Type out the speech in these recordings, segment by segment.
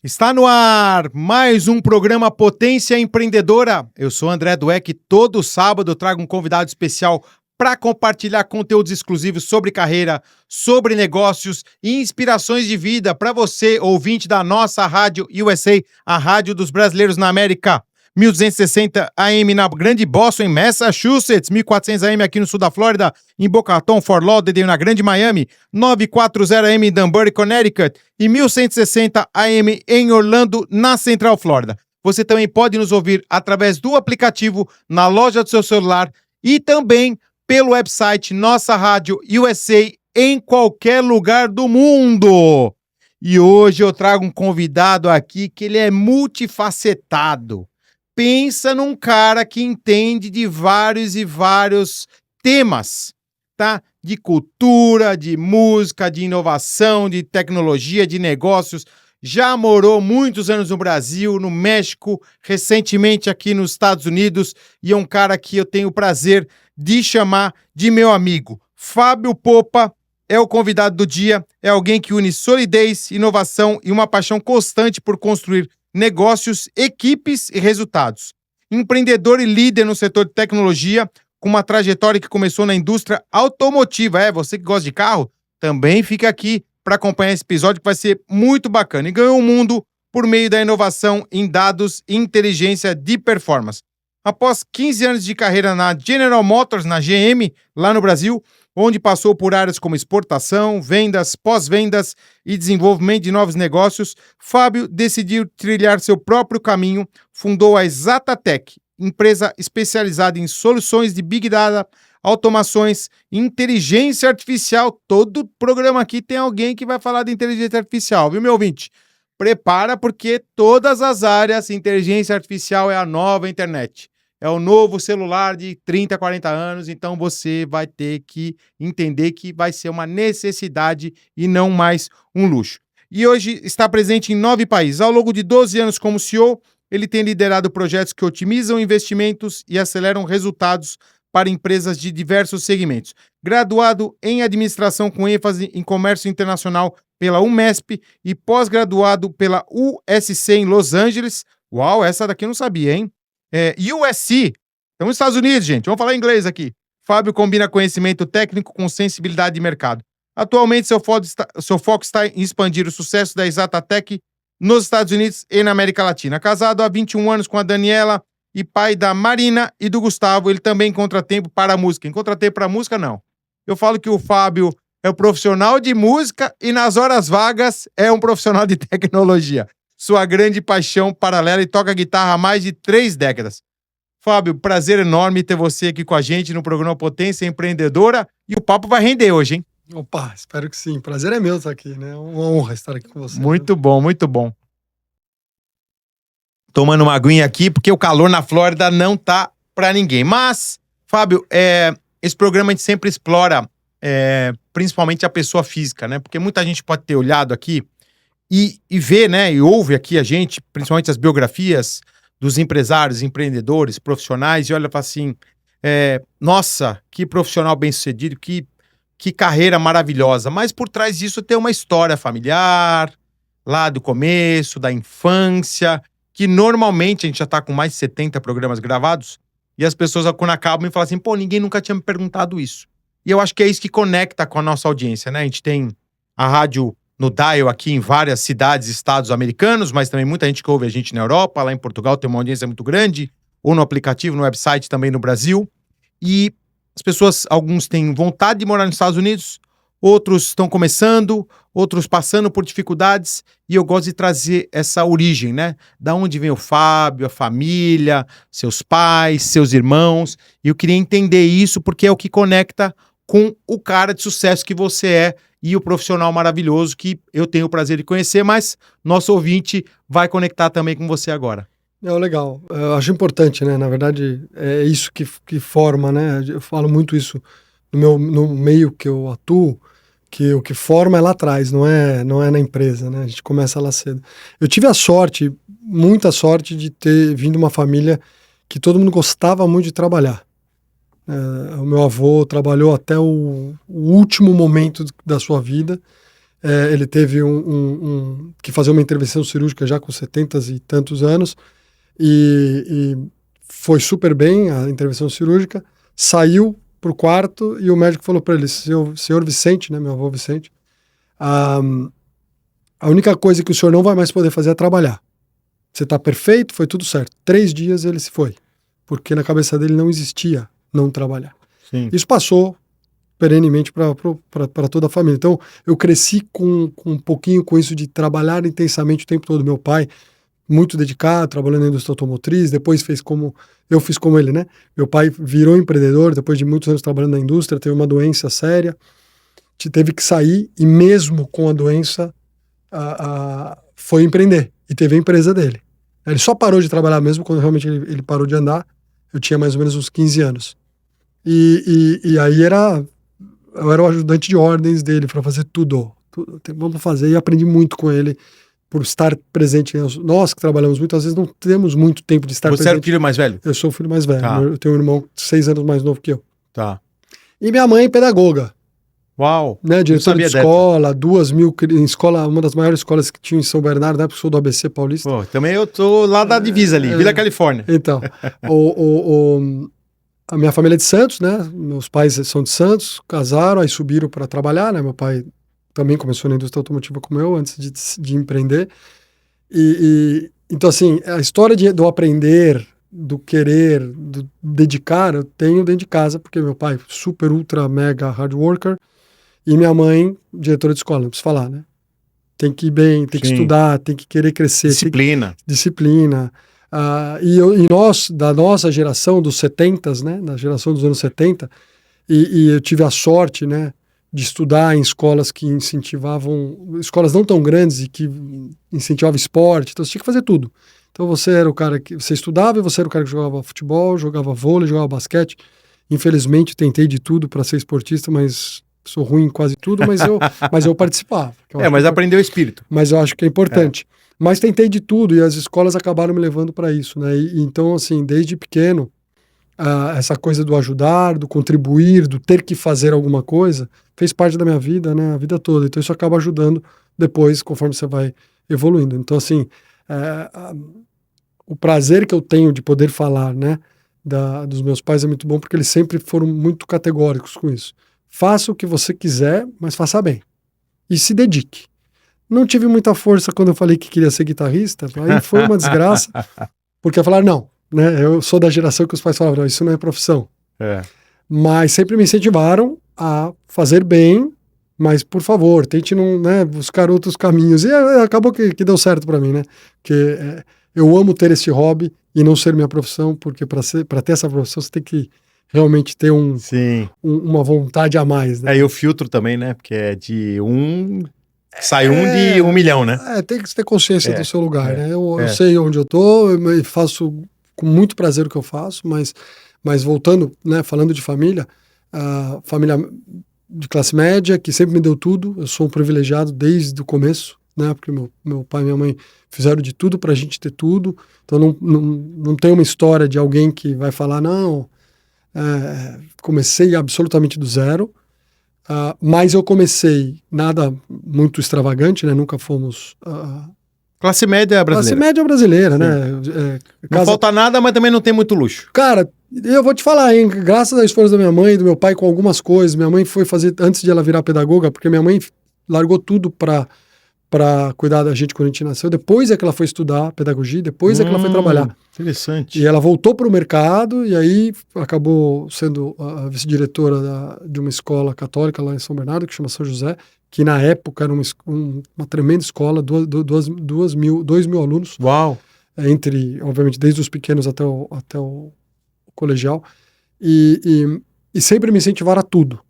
Está no ar mais um programa Potência Empreendedora. Eu sou André Dweck e todo sábado eu trago um convidado especial para compartilhar conteúdos exclusivos sobre carreira, sobre negócios e inspirações de vida para você, ouvinte da nossa Rádio USA, a Rádio dos Brasileiros na América. 1260 AM na Grande Boston, em Massachusetts, 1400 AM aqui no sul da Flórida, em Boca Raton, Fort Lauderdale, na Grande Miami, 940 AM em Danbury, Connecticut e 1160 AM em Orlando, na Central Flórida. Você também pode nos ouvir através do aplicativo na loja do seu celular e também pelo website Nossa Rádio USA em qualquer lugar do mundo. E hoje eu trago um convidado aqui que ele é multifacetado. Pensa num cara que entende de vários e vários temas, tá? De cultura, de música, de inovação, de tecnologia, de negócios. Já morou muitos anos no Brasil, no México, recentemente aqui nos Estados Unidos, e é um cara que eu tenho o prazer de chamar de meu amigo. Fábio Popa é o convidado do dia, é alguém que une solidez, inovação e uma paixão constante por construir negócios, equipes e resultados. Empreendedor e líder no setor de tecnologia, com uma trajetória que começou na indústria automotiva. Você que gosta de carro, também fica aqui para acompanhar esse episódio que vai ser muito bacana. E ganhou o mundo por meio da inovação em dados e inteligência de performance. Após 15 anos de carreira na General Motors, na GM, lá no Brasil, onde passou por áreas como exportação, vendas, pós-vendas e desenvolvimento de novos negócios, Fábio decidiu trilhar seu próprio caminho, fundou a Exatatec, empresa especializada em soluções de Big Data, automações, inteligência artificial. Todo programa aqui tem alguém que vai falar de inteligência artificial, viu, meu ouvinte? Prepara, porque todas as áreas, inteligência artificial é a nova internet. É o novo celular de 30, 40 anos, então você vai ter que entender que vai ser uma necessidade e não mais um luxo. E hoje está presente em 9 países. Ao longo de 12 anos como CEO, ele tem liderado projetos que otimizam investimentos e aceleram resultados para empresas de diversos segmentos. Graduado em administração com ênfase em comércio internacional pela UMESP e pós-graduado pela USC em Los Angeles. Uau, essa daqui eu não sabia, hein? USC, então nos Estados Unidos, gente, vamos falar inglês aqui. Fábio combina conhecimento técnico com sensibilidade de mercado. Atualmente, seu foco está em expandir o sucesso da Exatatec nos Estados Unidos e na América Latina. Casado há 21 anos com a Daniela e pai da Marina e do Gustavo, ele também encontra tempo para a música. Encontra tempo para a música, não. Eu falo que o Fábio é um profissional de música e nas horas vagas é um profissional de tecnologia. Sua grande paixão paralela e toca guitarra há mais de 3 décadas. Fábio, prazer enorme ter você aqui com a gente no programa Potência Empreendedora, e o papo vai render hoje, hein? Opa, espero que sim. Prazer é meu estar aqui, né? É uma honra estar aqui com você. Muito bom, muito bom. Tomando uma aguinha aqui, porque o calor na Flórida não tá pra ninguém. Mas, Fábio, esse programa a gente sempre explora principalmente a pessoa física, né? Porque muita gente pode ter olhado aqui e vê, né, e ouve aqui a gente, principalmente as biografias dos empresários, empreendedores, profissionais, e olha e fala assim, nossa, que profissional bem-sucedido, que carreira maravilhosa. Mas por trás disso tem uma história familiar, lá do começo, da infância, que normalmente a gente já tá com mais de 70 programas gravados, e as pessoas quando acabam me falam assim, pô, ninguém nunca tinha me perguntado isso. E eu acho que é isso que conecta com a nossa audiência, né? A gente tem a rádio no dial aqui em várias cidades e estados americanos, mas também muita gente que ouve a gente na Europa, lá em Portugal tem uma audiência muito grande, ou no aplicativo, no website também no Brasil. E as pessoas, alguns têm vontade de morar nos Estados Unidos, outros estão começando, outros passando por dificuldades, e eu gosto de trazer essa origem, né? Da onde vem o Fábio, a família, seus pais, seus irmãos, e eu queria entender isso porque é o que conecta com o cara de sucesso que você é e o profissional maravilhoso que eu tenho o prazer de conhecer, mas nosso ouvinte vai conectar também com você agora. Legal. Eu acho importante, né? Na verdade, é isso que forma, né? Eu falo muito isso no meio que eu atuo, que o que forma é lá atrás, não é na empresa, né? A gente começa lá cedo. Eu tive a sorte, muita sorte, de ter vindo uma família que todo mundo gostava muito de trabalhar. O meu avô trabalhou até o último momento da sua vida. Ele teve que fazer uma intervenção cirúrgica já com 70 e tantos anos, e foi super bem a intervenção cirúrgica, saiu pro quarto e o médico falou para ele, senhor Vicente, né, meu avô Vicente, a única coisa que o senhor não vai mais poder fazer é trabalhar. Você tá perfeito, foi tudo certo. 3 dias ele se foi, porque na cabeça dele não existia não trabalhar. Sim. Isso passou perenemente para toda a família. Então, eu cresci com um pouquinho com isso de trabalhar intensamente o tempo todo. Meu pai, muito dedicado, trabalhando na indústria automotriz, depois eu fiz como ele, né? Meu pai virou empreendedor, depois de muitos anos trabalhando na indústria, teve uma doença séria, teve que sair, e mesmo com a doença, foi empreender, e teve a empresa dele. Ele só parou de trabalhar mesmo quando realmente ele parou de andar. Eu tinha mais ou menos uns 15 anos. E aí eu era o ajudante de ordens dele para fazer tudo. Vamos fazer, e aprendi muito com ele por estar presente. Nós que trabalhamos muito, às vezes não temos muito tempo de estar presente. Você era o filho mais velho? Eu sou o filho mais velho. Tá. Eu tenho um irmão 6 anos mais novo que eu. Tá. E minha mãe, pedagoga. Uau! Né, diretora de escola, 2.000 em escola, uma das maiores escolas que tinha em São Bernardo, né, porque eu sou do ABC Paulista. Pô, também eu tô lá da divisa ali, Vila Califórnia. Então, a minha família é de Santos, né? Meus pais são de Santos, casaram, aí subiram para trabalhar, né? Meu pai também começou na indústria automotiva como eu, antes de empreender. Então, assim, a história do aprender, do querer, do dedicar, eu tenho dentro de casa, porque meu pai, super, ultra, mega hard worker, e minha mãe, diretora de escola, não preciso falar, né? Tem que ir bem, tem que estudar, tem que querer crescer. Disciplina. Disciplina. E nós, da nossa geração, dos 70s, né? Da geração dos anos 70, e eu tive a sorte, né? De estudar em escolas que incentivavam, escolas não tão grandes e que incentivavam esporte, então você tinha que fazer tudo. Então você era o cara que, você estudava e você era o cara que jogava futebol, jogava vôlei, jogava basquete. Infelizmente tentei de tudo para ser esportista, mas sou ruim em quase tudo, mas eu participava. Mas aprendeu o espírito. Mas eu acho que é importante. Mas tentei de tudo e as escolas acabaram me levando para isso, né? Então, assim, desde pequeno, essa coisa do ajudar, do contribuir, do ter que fazer alguma coisa, fez parte da minha vida, né? A vida toda. Então isso acaba ajudando depois, conforme você vai evoluindo. Então, assim, o prazer que eu tenho de poder falar, né? Dos meus pais é muito bom, porque eles sempre foram muito categóricos com isso. Faça o que você quiser, mas faça bem. E se dedique. Não tive muita força quando eu falei que queria ser guitarrista, aí foi uma desgraça, porque falaram, não, né? Eu sou da geração que os pais falavam, não, isso não é profissão. Mas sempre me incentivaram a fazer bem, mas por favor, tente não, né, buscar outros caminhos. E acabou que deu certo para mim, né? Porque eu amo ter esse hobby e não ser minha profissão, porque para ter essa profissão você tem que realmente ter uma vontade a mais, né? E o filtro também, né? Porque é de sai de 1 milhão, né? Tem que ter consciência do seu lugar, né? Eu sei onde eu tô, eu faço com muito prazer o que eu faço, mas voltando, né, falando de família, família de classe média, que sempre me deu tudo, eu sou um privilegiado desde o começo, né? Porque meu pai e minha mãe fizeram de tudo pra gente ter tudo, então não tem uma história de alguém que vai falar, não, comecei absolutamente do zero. Mas eu comecei nada muito extravagante, né? Nunca fomos... Classe média brasileira. Classe média brasileira, né? Não falta nada, mas também não tem muito luxo. Cara, eu vou te falar, hein? Graças ao esforço da minha mãe e do meu pai com algumas coisas, minha mãe foi fazer, antes de ela virar pedagoga, porque minha mãe largou tudo pra cuidar da gente quando a gente nasceu, depois é que ela foi estudar pedagogia, depois é que ela foi trabalhar. Interessante. E ela voltou para o mercado e aí acabou sendo a vice-diretora de uma escola católica lá em São Bernardo, que chama São José, que na época era uma tremenda escola, 2 mil alunos. Uau! Entre, obviamente, desde os pequenos até o colegial. E sempre me incentivaram a tudo.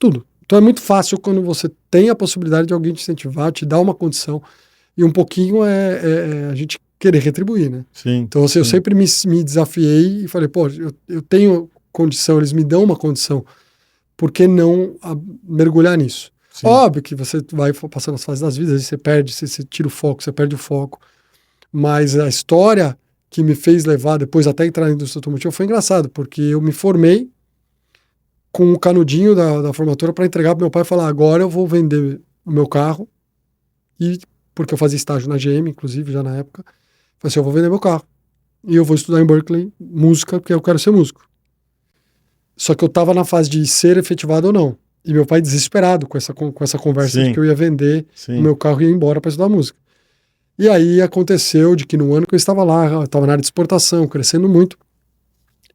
Tudo. Então é muito fácil quando você tem a possibilidade de alguém te incentivar, te dar uma condição, e um pouquinho a gente querer retribuir, né? Sim. Então assim, eu sempre me desafiei e falei, pô, eu tenho condição, eles me dão uma condição, por que não mergulhar nisso? Sim. Óbvio que você vai passando as fases das vidas, você perde, você tira o foco, você perde o foco, mas a história que me fez levar depois até entrar na indústria automotiva foi engraçado, porque eu me formei com o canudinho da formatura para entregar para meu pai e falar, agora eu vou vender o meu carro, e porque eu fazia estágio na GM, inclusive, já na época, falei assim, eu vou vender meu carro. E eu vou estudar em Berkeley música, porque eu quero ser músico. Só que eu tava na fase de ser efetivado ou não. E meu pai desesperado com essa conversa de que eu ia vender o meu carro e ia embora para estudar música. E aí aconteceu de que no ano que eu estava lá, eu estava na área de exportação, crescendo muito.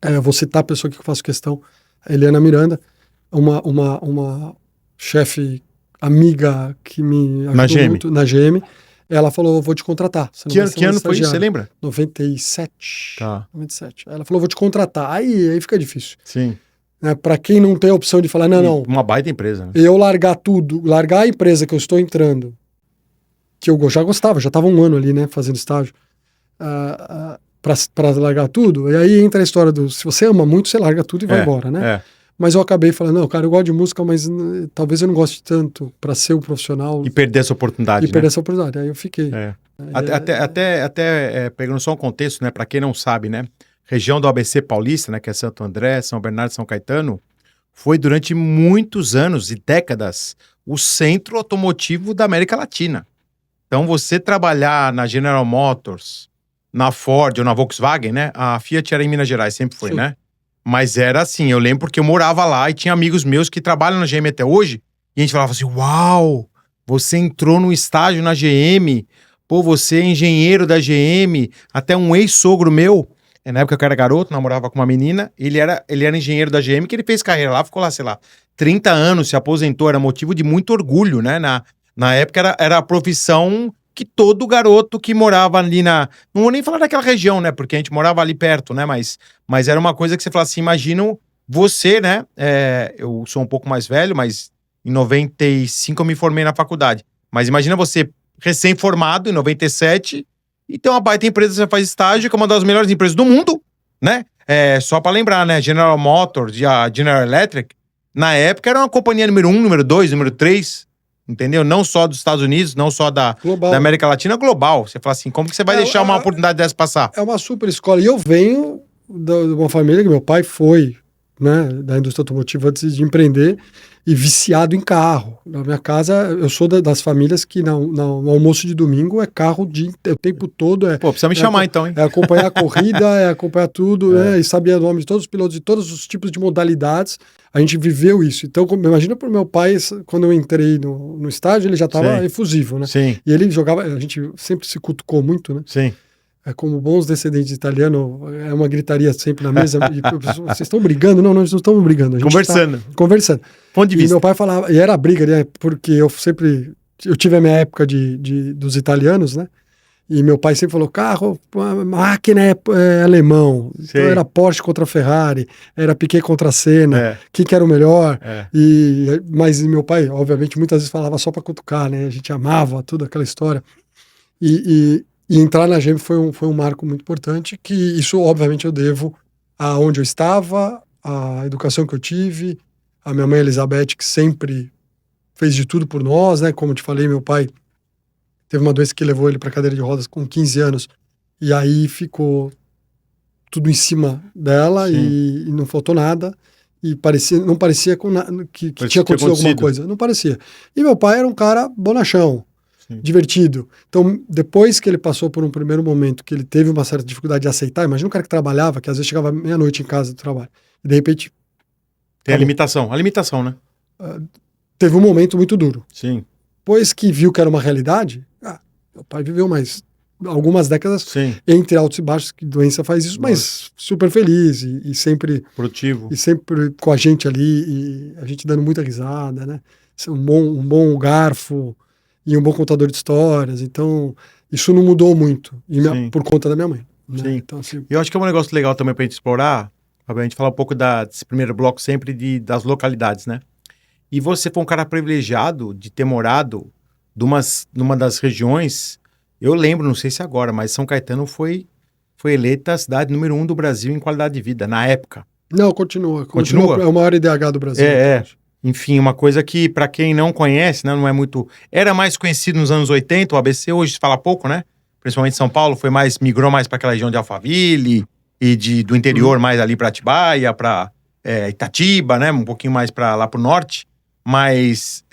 Eu vou citar a pessoa que eu faço questão, a Eliana Miranda, uma chefe amiga que me ajudou muito na GM. Ela falou, vou te contratar. Que ano foi isso, você lembra? 97. Tá. 97. Ela falou, vou te contratar. Aí fica difícil. Sim. Para quem não tem a opção de falar, não. Uma baita empresa. Né? Eu largar tudo, largar a empresa que eu estou entrando, que eu já gostava, já estava um ano ali, né, fazendo estágio, para largar tudo. E aí entra a história do, se você ama muito, você larga tudo e vai embora, né? Mas eu acabei falando, não, cara, eu gosto de música, mas talvez eu não goste tanto para ser um profissional. E perder essa oportunidade, perder essa oportunidade. Aí eu fiquei. Até pegando só um contexto, né, para quem não sabe, né, região do ABC Paulista, né, que é Santo André, São Bernardo e São Caetano, foi durante muitos anos e décadas o centro automotivo da América Latina. Então você trabalhar na General Motors, na Ford ou na Volkswagen, né, a Fiat era em Minas Gerais, sempre foi, né? Mas era assim, eu lembro porque eu morava lá e tinha amigos meus que trabalham na GM até hoje, e a gente falava assim, uau, você entrou no estágio na GM, pô, você é engenheiro da GM, até um ex-sogro meu, na época que eu era garoto, namorava com uma menina, ele era engenheiro da GM, que ele fez carreira lá, ficou lá, sei lá, 30 anos, se aposentou, era motivo de muito orgulho, né, na época era a profissão que todo garoto que morava ali não vou nem falar daquela região, né, porque a gente morava ali perto, né, mas era uma coisa que você fala assim, imagina você, né, eu sou um pouco mais velho, mas em 95 eu me formei na faculdade, mas imagina você recém-formado em 97 e tem uma baita empresa que você faz estágio, que é uma das melhores empresas do mundo, né, só pra lembrar, né, General Motors e a General Electric, na época era uma companhia número 1, número 2, número 3, entendeu? Não só dos Estados Unidos, não só da América Latina, global. Você fala assim, como que você vai deixar uma oportunidade dessa passar? É uma super escola. E eu venho de uma família que meu pai foi, né, da indústria automotiva antes de empreender e viciado em carro. Na minha casa, eu sou das famílias que no almoço de domingo é carro o tempo todo. Pô, precisa me chamar então, hein? É acompanhar a corrida, é acompanhar tudo, né, e sabia o nome de todos os pilotos, de todos os tipos de modalidades. A gente viveu isso. Então, imagina para o meu pai, quando eu entrei no estágio, ele já estava efusivo, né? Sim. E ele jogava, a gente sempre se cutucou muito, né? Sim. Como bons descendentes de italiano, é uma gritaria sempre na mesa. E, vocês estão brigando? Não, nós não estamos brigando. A gente conversando. Conversando. Ponto de vista. E meu pai falava, e era briga, né? Porque eu tive a minha época dos italianos, né? E meu pai sempre falou, carro, máquina é alemão. Sim. Então era Porsche contra Ferrari, era Piquet contra Senna, quem que era o melhor. Mas meu pai, obviamente, muitas vezes falava só para cutucar, né? A gente amava toda aquela história. E entrar na GM foi um marco muito importante, que isso, obviamente, eu devo aonde eu estava, a educação que eu tive, a minha mãe Elizabeth, que sempre fez de tudo por nós, né? Como eu te falei, meu pai teve uma doença que levou ele para cadeira de rodas com 15 anos, e aí ficou tudo em cima dela e não faltou nada, e não parecia que tinha acontecido alguma coisa, não parecia. E meu pai era um cara bonachão, divertido. Então, depois que ele passou por um primeiro momento que ele teve uma certa dificuldade de aceitar, imagina um cara que trabalhava, que às vezes chegava meia-noite em casa do trabalho, e de repente... Tem a limitação, né? Teve um momento muito duro. Sim. Depois que viu que era uma realidade, meu pai viveu mais algumas décadas entre altos e baixos, que doença faz isso, mas super feliz e sempre... Produtivo. E sempre com a gente ali, e a gente dando muita risada, né? Um bom garfo e um bom contador de histórias. Então, isso não mudou muito por conta da minha mãe. Né? Sim. Então, assim, eu acho que é um negócio legal também pra gente explorar, a gente falar um pouco desse primeiro bloco sempre das localidades, né? E você foi um cara privilegiado de ter morado numa das regiões, eu lembro, não sei se agora, mas São Caetano foi eleita a cidade número 1 do Brasil em qualidade de vida, na época. Não, continua. É o maior IDH do Brasil. Enfim, uma coisa que, para quem não conhece, né, não é muito... Era mais conhecido nos anos 80, o ABC hoje se fala pouco, né? Principalmente São Paulo, migrou mais para aquela região de Alphaville e do interior mais ali para Atibaia, para Itatiba, né? Um pouquinho mais para lá pro norte. Mas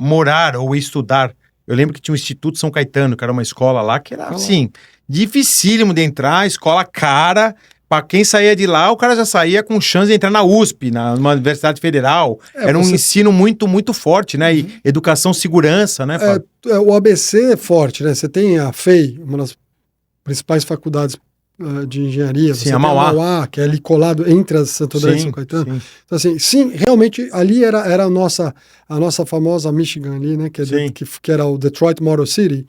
morar ou estudar. Eu lembro que tinha o Instituto São Caetano, que era uma escola lá que era, assim, dificílimo de entrar, escola cara. Para quem saía de lá, o cara já saía com chance de entrar na USP, numa universidade federal. Era um ensino muito, muito forte, né? E educação, segurança, né, Fábio? O ABC é forte, né? Você tem a FEI, uma das principais faculdades de engenharia. Sim, você a tem Mauá, que é ali colado entre as Santo André e São Caetano. Sim. Então, assim, sim, realmente ali era a nossa famosa Michigan ali, né? Que era o Detroit Motor City.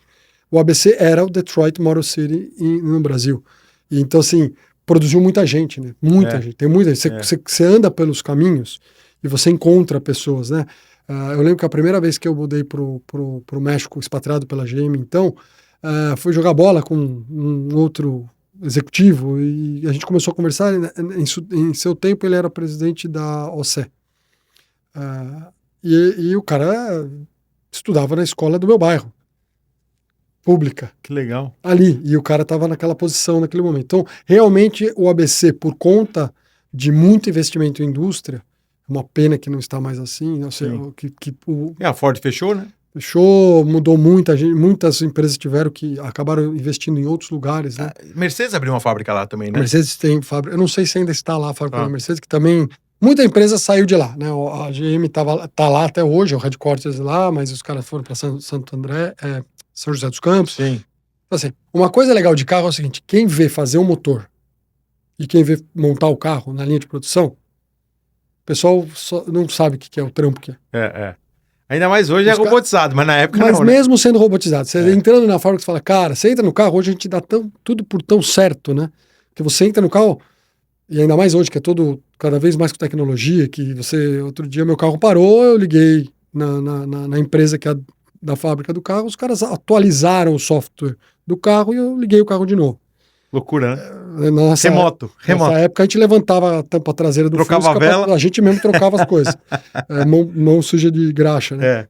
O ABC era o Detroit Motor City no Brasil. E, então, assim, produziu muita gente, né? Muita gente. Tem muita gente. Você anda pelos caminhos e você encontra pessoas, né? Eu lembro que a primeira vez que eu mudei pro México, expatriado pela GM, então, fui jogar bola com um outro executivo e a gente começou a conversar. Em seu tempo, ele era presidente da OCE. E o cara estudava na escola do meu bairro, pública. Que legal. Ali, e o cara estava naquela posição naquele momento. Então, realmente, o ABC, por conta de muito investimento em indústria, uma pena que não está mais assim, não sei, a Ford fechou, né? Fechou, mudou muita gente, muitas empresas acabaram investindo em outros lugares, né? Mercedes abriu uma fábrica lá também, né? A Mercedes tem fábrica, eu não sei se ainda está lá a fábrica da Mercedes, que também, muita empresa saiu de lá, né? A GM tá lá até hoje, o headquarters lá, mas os caras foram para Santo André, São José dos Campos. Sim. Então, assim, uma coisa legal de carro é o seguinte, quem vê fazer o motor e quem vê montar o carro na linha de produção, o pessoal não sabe o que é o trampo que é. Ainda mais hoje é robotizado, mas na época não. Mas mesmo sendo robotizado, você entrando na fábrica, você fala, cara, você entra no carro, hoje a gente dá tudo por tão certo, né? Que você entra no carro, e ainda mais hoje, que é todo cada vez mais com tecnologia, que outro dia meu carro parou, eu liguei na empresa que é da fábrica do carro, os caras atualizaram o software do carro e eu liguei o carro de novo. Loucura, né? Remoto. Nessa época a gente levantava a tampa traseira do Fusca, a vela. A gente mesmo trocava as coisas. Mão suja de graxa, né?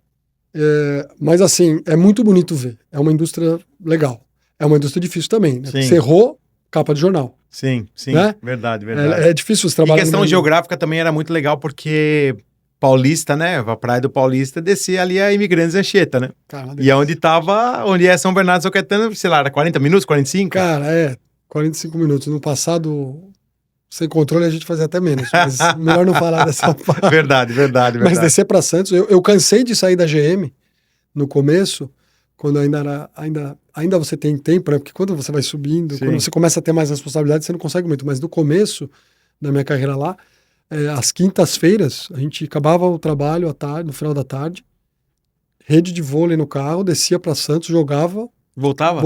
Mas assim, é muito bonito ver. É uma indústria legal. É uma indústria difícil também, né? Você errou, capa de jornal. Sim, né? Verdade. É difícil você trabalhar. E questão geográfica também era muito legal, porque Paulista, né? A Praia do Paulista descia ali a Imigrantes Anchieta, né? Cara, e onde é São Bernardo do São Caetano, sei lá, era 40 minutos, 45? Cara, 45 minutos. No passado, sem controle, a gente fazia até menos. Mas melhor não falar dessa parte. Verdade. Mas descer para Santos, eu cansei de sair da GM no começo, quando ainda você tem tempo, né? Porque quando você vai subindo, quando você começa a ter mais responsabilidade, você não consegue muito. Mas no começo da minha carreira lá, às quintas-feiras, a gente acabava o trabalho à tarde, no final da tarde, rede de vôlei no carro, descia para Santos, jogava, voltava,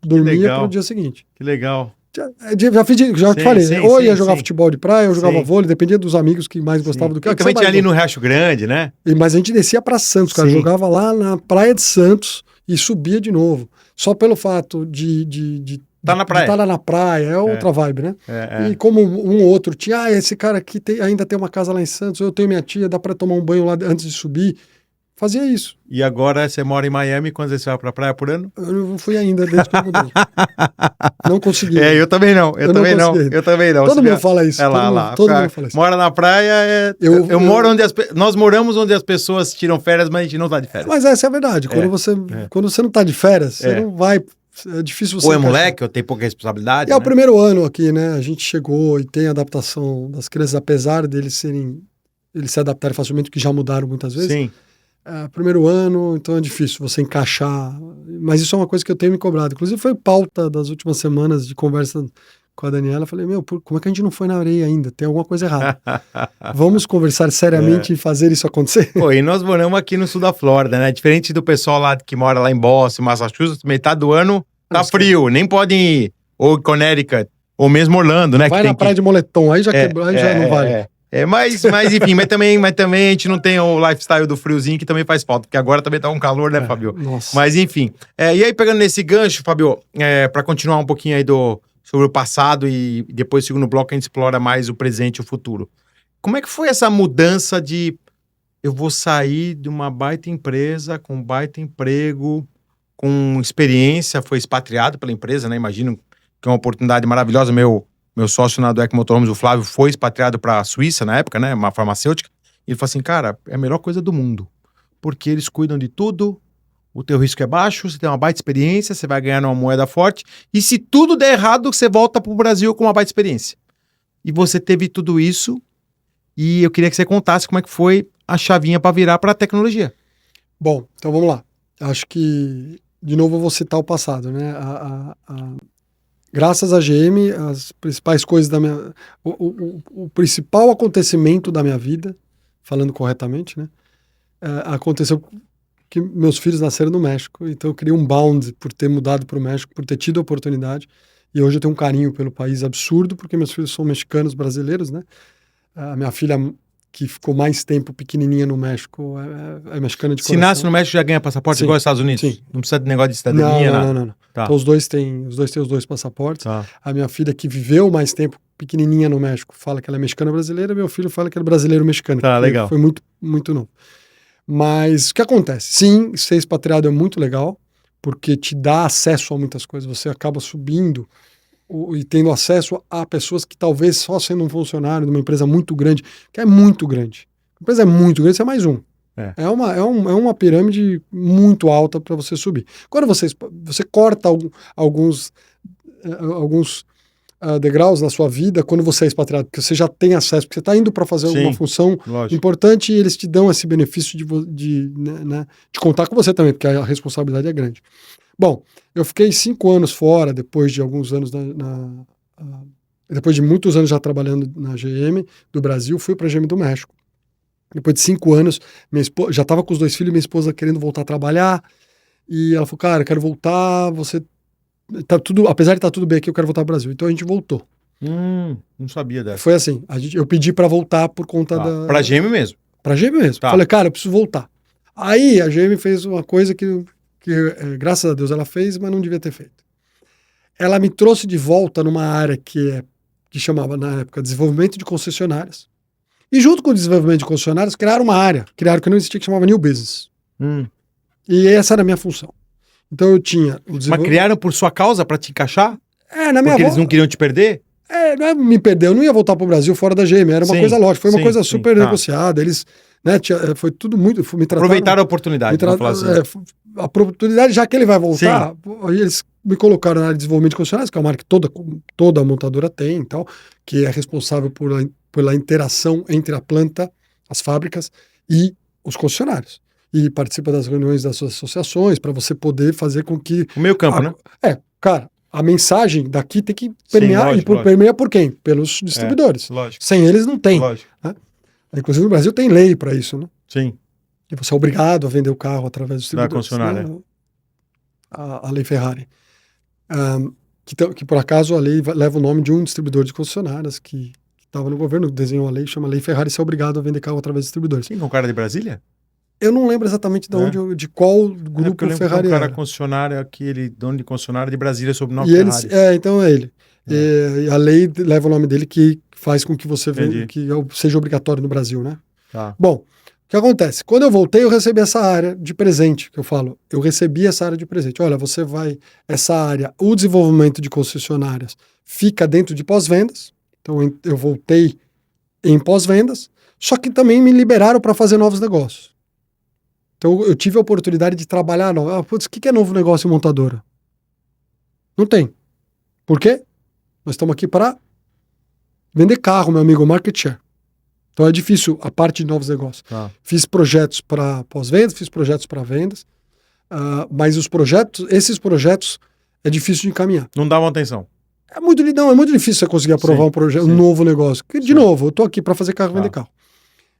dormia para o dia seguinte. Que legal. Já te falei, ou ia jogar futebol de praia, ou jogava vôlei, dependia dos amigos que mais gostavam do que. Também tinha ali no Riacho Grande, né? Mas a gente descia para Santos, cara, jogava lá na praia de Santos e subia de novo. Só pelo fato de tá na praia. Estar lá na praia, é outra vibe, né? E como um ou outro tinha, esse cara aqui ainda tem uma casa lá em Santos, eu tenho minha tia, dá para tomar um banho lá antes de subir. Fazia isso. E agora você mora em Miami, quantas vezes você vai pra praia por ano? Eu não fui ainda, desde que eu mudei. Não consegui. Eu também não. Eu também não. Todo mundo fala isso. Todo mundo fala isso. Mora na praia, nós moramos onde as pessoas tiram férias, mas a gente não tá de férias. Mas essa é a verdade. Quando você não tá de férias, você não vai. É difícil você. Ou moleque, ou tem pouca responsabilidade. E é o primeiro ano aqui, né? A gente chegou e tem a adaptação das crianças, apesar deles se adaptarem facilmente, que já mudaram muitas vezes. Sim. Primeiro ano, então é difícil você encaixar. Mas isso é uma coisa que eu tenho me cobrado. Inclusive foi pauta das últimas semanas de conversa com a Daniela. Eu falei, como é que a gente não foi na areia ainda? Tem alguma coisa errada. Vamos conversar seriamente e fazer isso acontecer. E nós moramos aqui no sul da Flórida, né? Diferente do pessoal lá que mora lá em Boston, Massachusetts, metade do ano tá frio, nem podem ir. Ou Connecticut, ou mesmo Orlando, né? Vai na praia de moletom, aí já quebrou, aí já não vale. Mas enfim, mas também a gente não tem o lifestyle do friozinho que também faz falta, porque agora também tá um calor, né, Fabio? Nossa. Mas enfim, e aí pegando nesse gancho, Fabio, pra continuar um pouquinho aí sobre o passado e depois no segundo bloco a gente explora mais o presente e o futuro. Como é que foi essa mudança de eu vou sair de uma baita empresa, com um baita emprego, com experiência, foi expatriado pela empresa, né? Imagino que é uma oportunidade maravilhosa, meu sócio na Dweck Motorhomes, o Flávio, foi expatriado para a Suíça na época, né? Uma farmacêutica. E ele falou assim, cara, é a melhor coisa do mundo. porque eles cuidam de tudo, o teu risco é baixo, você tem uma baita experiência, você vai ganhar numa moeda forte, e se tudo der errado, você volta pro Brasil com uma baita experiência. E você teve tudo isso, e eu queria que você contasse como é que foi a chavinha para virar para a tecnologia. Bom, então vamos lá. Acho que, de novo, eu vou citar o passado, né? Graças à GM, as principais coisas da minha... O principal acontecimento da minha vida, falando corretamente, né? Aconteceu que meus filhos nasceram no México, então eu criei um bound por ter mudado para o México, por ter tido a oportunidade, e hoje eu tenho um carinho pelo país absurdo, porque meus filhos são mexicanos brasileiros, né? A minha filha, que ficou mais tempo pequenininha no México, é mexicana de coração. Se nasce no México, já ganha passaporte, Sim. igual aos Estados Unidos? Sim. Não precisa de negócio de cidadania, nada? Não. Tá. Então os dois têm os dois passaportes. Tá. A minha filha, que viveu mais tempo pequenininha no México, fala que ela é mexicana brasileira, meu filho fala que ele é brasileiro mexicano. Tá, legal. Foi muito, muito novo. Mas o que acontece? Sim, ser expatriado é muito legal, porque te dá acesso a muitas coisas. Você acaba subindo e tendo acesso a pessoas que talvez só sendo um funcionário de uma empresa muito grande, que é muito grande. A empresa é muito grande, você é mais um. É uma pirâmide muito alta para você subir. Quando você corta alguns degraus na sua vida quando você é expatriado, porque você já tem acesso, porque você está indo para fazer alguma função importante e eles te dão esse benefício de contar com você também, porque a responsabilidade é grande. Bom, eu fiquei 5 anos fora, depois de alguns anos depois de muitos anos já trabalhando na GM do Brasil, fui para a GM do México. Depois de 5 anos, minha esposa, já estava com os 2 filhos, minha esposa querendo voltar a trabalhar, e ela falou, cara, eu quero voltar, apesar de estar tudo bem aqui, eu quero voltar ao Brasil. Então a gente voltou. Não sabia dessa. Foi assim, eu pedi para voltar por conta Pra GM mesmo? Pra GM mesmo. Falei, cara, eu preciso voltar. Aí a GM fez uma coisa que graças a Deus ela fez, mas não devia ter feito. Ela me trouxe de volta numa área que chamava na época desenvolvimento de concessionárias. E junto com o desenvolvimento de concessionárias, criaram uma área, que não existia, que chamava New Business. E essa era a minha função. Então eu tinha o Mas criaram por sua causa, pra te encaixar? Na minha Porque eles não queriam te perder? Não é me perder, eu não ia voltar pro Brasil fora da GM, era uma coisa lógica, foi uma coisa super negociada, eles, foi tudo muito, me trataram... Aproveitaram a oportunidade, a oportunidade, já que ele vai voltar, eles me colocaram na área de desenvolvimento de concessionárias, que é uma área que toda montadora tem e tal, que é responsável pela interação entre a planta, as fábricas e os concessionários. E participa das reuniões das suas associações para você poder fazer com que... O meio campo, né? Cara, a mensagem daqui tem que permear. Permeia por quem? Pelos distribuidores. Lógico. Sem eles não tem. Lógico. Né? Inclusive no Brasil tem lei para isso, né? Sim. E você é obrigado a vender o carro através do distribuidor. Da concessionária. Né? A lei Ferrari. Que por acaso a lei leva o nome de um distribuidor de concessionárias que estava no governo, desenhou a lei, chama Lei Ferrari, você é obrigado a vender carro através de distribuidores. Quem é um cara de Brasília? Eu não lembro exatamente de qual grupo Ferrari era. Um cara concessionário, dono de concessionária de Brasília sob o nome Ferrari. Então é ele. E a lei leva o nome dele que faz com que você venda, que seja obrigatório no Brasil, né? Tá. Bom, o que acontece? Quando eu voltei, eu recebi essa área de presente, que eu falo. Eu recebi essa área de presente. Olha, essa área, o desenvolvimento de concessionárias fica dentro de pós-vendas. Então eu voltei em pós-vendas, só que também me liberaram para fazer novos negócios. Então eu tive a oportunidade de trabalhar. O que é novo negócio em montadora? Não tem. Por quê? Nós estamos aqui para vender carro, meu amigo, market share. Então é difícil a parte de novos negócios. Fiz projetos para pós-vendas, fiz projetos para vendas, mas esses projetos é difícil de encaminhar. Não davam atenção. É muito difícil você conseguir aprovar um projeto, um novo negócio. De novo, eu estou aqui para fazer carro, vender carro.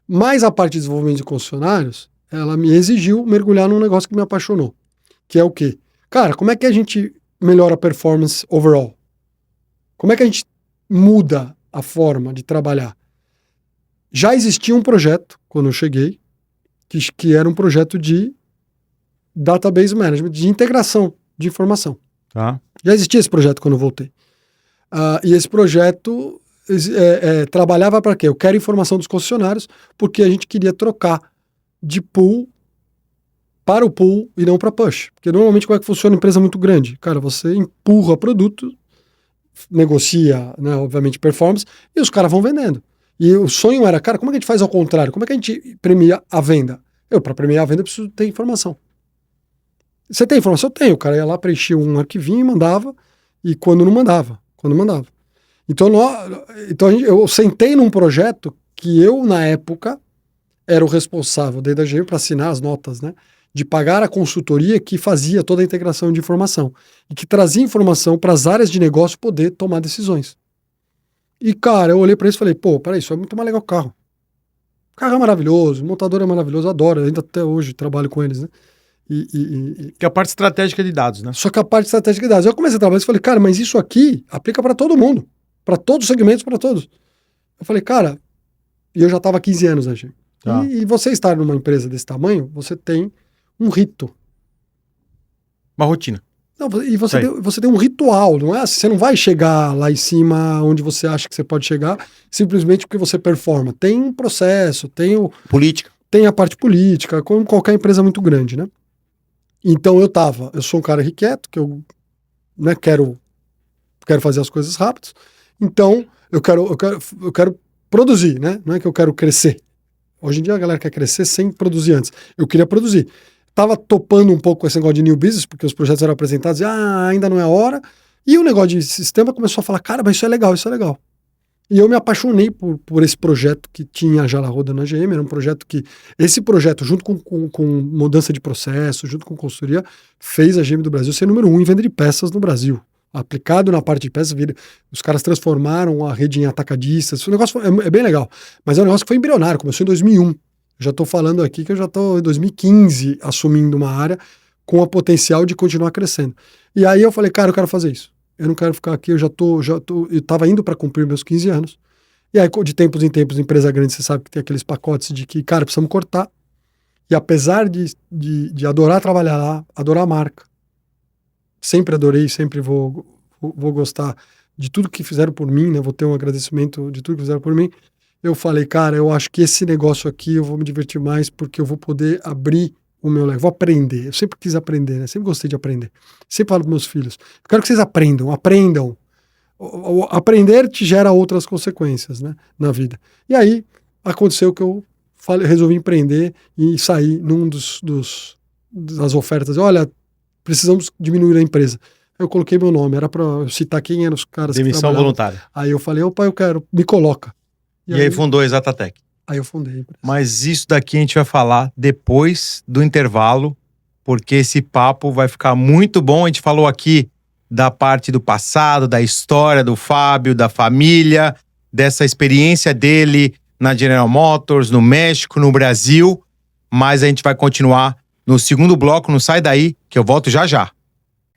Mas a parte de desenvolvimento de concessionários, ela me exigiu mergulhar num negócio que me apaixonou. Que é o quê? Cara, como é que a gente melhora a performance overall? Como é que a gente muda a forma de trabalhar? Já existia um projeto, quando eu cheguei, que era um projeto de database management, de integração de informação. Já existia esse projeto quando eu voltei. E esse projeto trabalhava para quê? Eu quero informação dos concessionários, porque a gente queria trocar de pool para o pool e não para push. Porque normalmente como é que funciona uma empresa muito grande? Cara, você empurra produto, negocia, né, obviamente, performance, e os caras vão vendendo. E o sonho era, cara, como é que a gente faz ao contrário? Como é que a gente premia a venda? Para premiar a venda, eu preciso ter informação. Você tem informação? Eu tenho. O cara ia lá, preenchia um arquivinho e mandava, e quando mandava. Então, eu sentei num projeto que eu, na época, era o responsável dentro da GM para assinar as notas, né? De pagar a consultoria que fazia toda a integração de informação e que trazia informação para as áreas de negócio poder tomar decisões. E, cara, eu olhei para isso e falei, pô, peraí, isso é muito mais legal que o carro. O carro é maravilhoso, o montador é maravilhoso, adoro, ainda até hoje trabalho com eles, né? Que é a parte estratégica de dados, né? Só que a parte estratégica de dados. Eu comecei a trabalhar e falei, cara, mas isso aqui aplica para todo mundo, para todos os segmentos, para todos. Eu falei, cara, e eu já estava há 15 anos na GM. Tá. E você estar numa empresa desse tamanho, você tem um rito. Uma rotina. Não, e você tem um ritual, não é? Você não vai chegar lá em cima onde você acha que você pode chegar simplesmente porque você performa. Tem um processo, tem política. Tem a parte política, como qualquer empresa muito grande, né? Então eu sou um cara irrequieto, que eu, né, quero fazer as coisas rápidas. Então eu quero produzir, né? Não é que eu quero crescer. Hoje em dia a galera quer crescer sem produzir antes. Eu queria produzir. Tava topando um pouco esse negócio de new business, porque os projetos eram apresentados e ainda não é a hora. E o negócio de sistema começou a falar, cara, mas isso é legal, isso é legal. E eu me apaixonei por esse projeto que tinha já lá rodando na GM. Era um projeto que, esse projeto, junto com mudança de processo, junto com consultoria, fez a GM do Brasil ser número 1 em venda de peças no Brasil. Aplicado na parte de peças, os caras transformaram a rede em atacadistas. O negócio é bem legal. Mas é um negócio que foi embrionário, começou em 2001. Já estou falando aqui que eu já estou em 2015 assumindo uma área com a potencial de continuar crescendo. E aí eu falei, cara, eu quero fazer isso. Eu não quero ficar aqui, eu estava indo para cumprir meus 15 anos. E aí, de tempos em tempos, empresa grande, você sabe que tem aqueles pacotes de que, cara, precisamos cortar. E apesar de adorar trabalhar lá, adorar a marca, sempre adorei, sempre vou gostar de tudo que fizeram por mim, né? Vou ter um agradecimento de tudo que fizeram por mim. Eu falei, cara, eu acho que esse negócio aqui eu vou me divertir mais porque eu vou poder abrir o meu leque, vou aprender. Eu sempre quis aprender, né? Sempre gostei de aprender. Sempre falo para meus filhos, eu quero que vocês aprendam. O aprender te gera outras consequências, né, na vida. E aí aconteceu que eu resolvi empreender e sair num das ofertas. Olha, precisamos diminuir a empresa. Eu coloquei meu nome, era para citar quem eram os caras que trabalhavam. Demissão voluntária. Aí eu falei, opa, eu quero, me coloca. E aí fundou a Exatatec. Aí eu fundei a empresa. Mas isso daqui a gente vai falar depois do intervalo, porque esse papo vai ficar muito bom. A gente falou aqui da parte do passado, da história do Fábio, da família, dessa experiência dele na General Motors, no México, no Brasil. Mas a gente vai continuar no segundo bloco, não sai daí, que eu volto já já.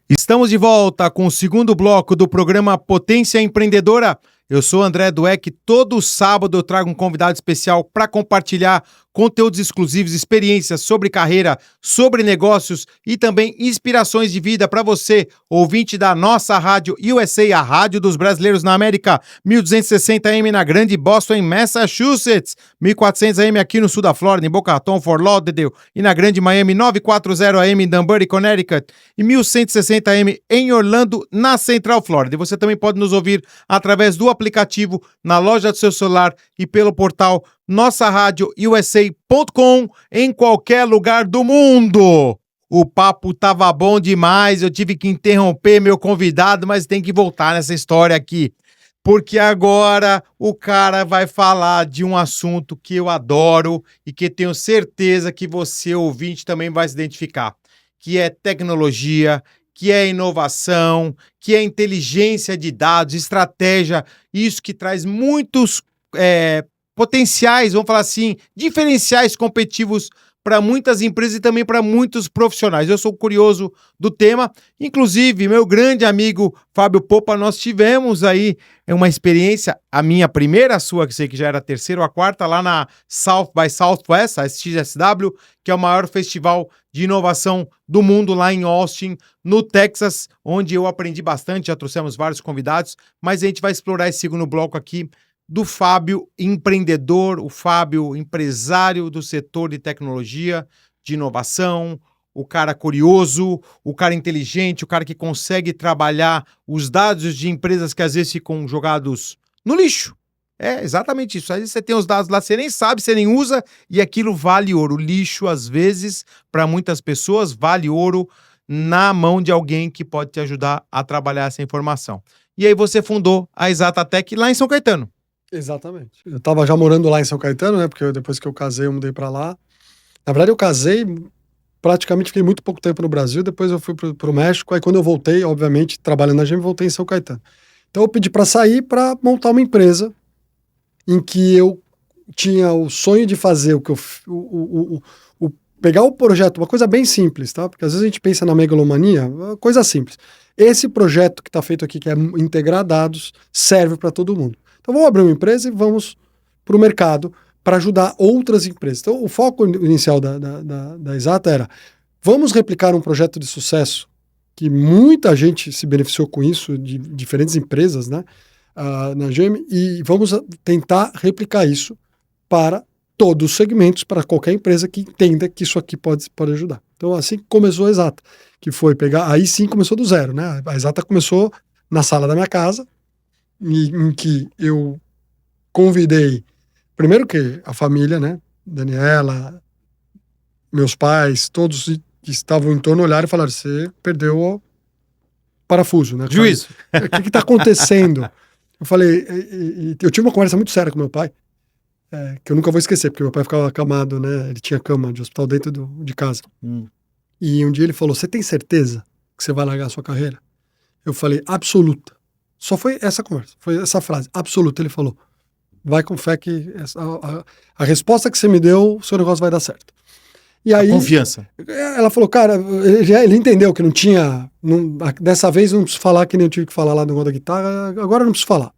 Estamos de volta com o segundo bloco do programa Potência Empreendedora. Eu sou André Dweck, todo sábado eu trago um convidado especial para compartilhar conteúdos exclusivos, experiências sobre carreira, sobre negócios e também inspirações de vida para você, ouvinte da nossa rádio USA, a rádio dos brasileiros na América, 1260 AM na Grande Boston, em Massachusetts, 1400 AM aqui no sul da Flórida, em Boca Raton, Fort Lauderdale e na Grande Miami, 940 AM em Danbury, Connecticut e 1160 AM em Orlando, na Central Flórida. E você também pode nos ouvir através do aplicativo, na loja do seu celular e pelo portal nossaradiousa.com em qualquer lugar do mundo. O papo tava bom demais, eu tive que interromper meu convidado, mas tem que voltar nessa história aqui, porque agora o cara vai falar de um assunto que eu adoro e que tenho certeza que você, ouvinte, também vai se identificar, que é tecnologia, que é inovação, que é inteligência de dados, estratégia, isso que traz muitos potenciais, vamos falar assim, diferenciais competitivos para muitas empresas e também para muitos profissionais. Eu sou curioso do tema, inclusive meu grande amigo Fábio Popa, nós tivemos aí uma experiência, a minha primeira, a sua, que sei que já era a terceira ou a quarta, lá na South by Southwest, a SXSW, que é o maior festival de inovação do mundo lá em Austin, no Texas, onde eu aprendi bastante, já trouxemos vários convidados, mas a gente vai explorar esse segundo bloco aqui do Fábio empreendedor, o Fábio empresário do setor de tecnologia, de inovação, o cara curioso, o cara inteligente, o cara que consegue trabalhar os dados de empresas que às vezes ficam jogados no lixo. É exatamente isso. Aí você tem os dados lá, você nem sabe, você nem usa, e aquilo vale ouro. O lixo, às vezes, para muitas pessoas, vale ouro na mão de alguém que pode te ajudar a trabalhar essa informação. E aí você fundou a Exatatec lá em São Caetano. Exatamente. Eu tava já morando lá em São Caetano, né? Porque depois que eu casei, eu mudei pra lá. Na verdade, eu casei, praticamente fiquei muito pouco tempo no Brasil, depois eu fui pro México, aí quando eu voltei, obviamente, trabalhando na GM, voltei em São Caetano. Então eu pedi pra sair pra montar uma empresa em que eu tinha o sonho de fazer o que eu... pegar o projeto, uma coisa bem simples, tá? Porque às vezes a gente pensa na megalomania, coisa simples. Esse projeto que está feito aqui, que é integrar dados, serve para todo mundo. Então vamos abrir uma empresa e vamos para o mercado para ajudar outras empresas. Então o foco inicial da Exata era, vamos replicar um projeto de sucesso que muita gente se beneficiou com isso, de diferentes empresas, né, na GM, e vamos tentar replicar isso para todos os segmentos, para qualquer empresa que entenda que isso aqui pode ajudar. Então, assim que começou a Exata, que foi pegar, aí sim começou do zero, né? A Exata começou na sala da minha casa, em que eu convidei, primeiro que a família, né? Daniela, meus pais, todos que estavam em torno olharam e falaram, você perdeu o parafuso, né? Juízo. O que está acontecendo? Eu falei, eu tive uma conversa muito séria com meu pai, que eu nunca vou esquecer, porque meu pai ficava acamado, né? Ele tinha cama de hospital dentro de casa. E um dia ele falou, você tem certeza que você vai largar a sua carreira? Eu falei, absoluta. Só foi essa conversa, foi essa frase, absoluta. Ele falou, vai com fé que a resposta que você me deu, o seu negócio vai dar certo. E aí, confiança. Ela falou, cara, ele entendeu que não tinha, dessa vez não preciso falar que nem eu tive que falar lá no negócio da guitarra, agora não preciso falar.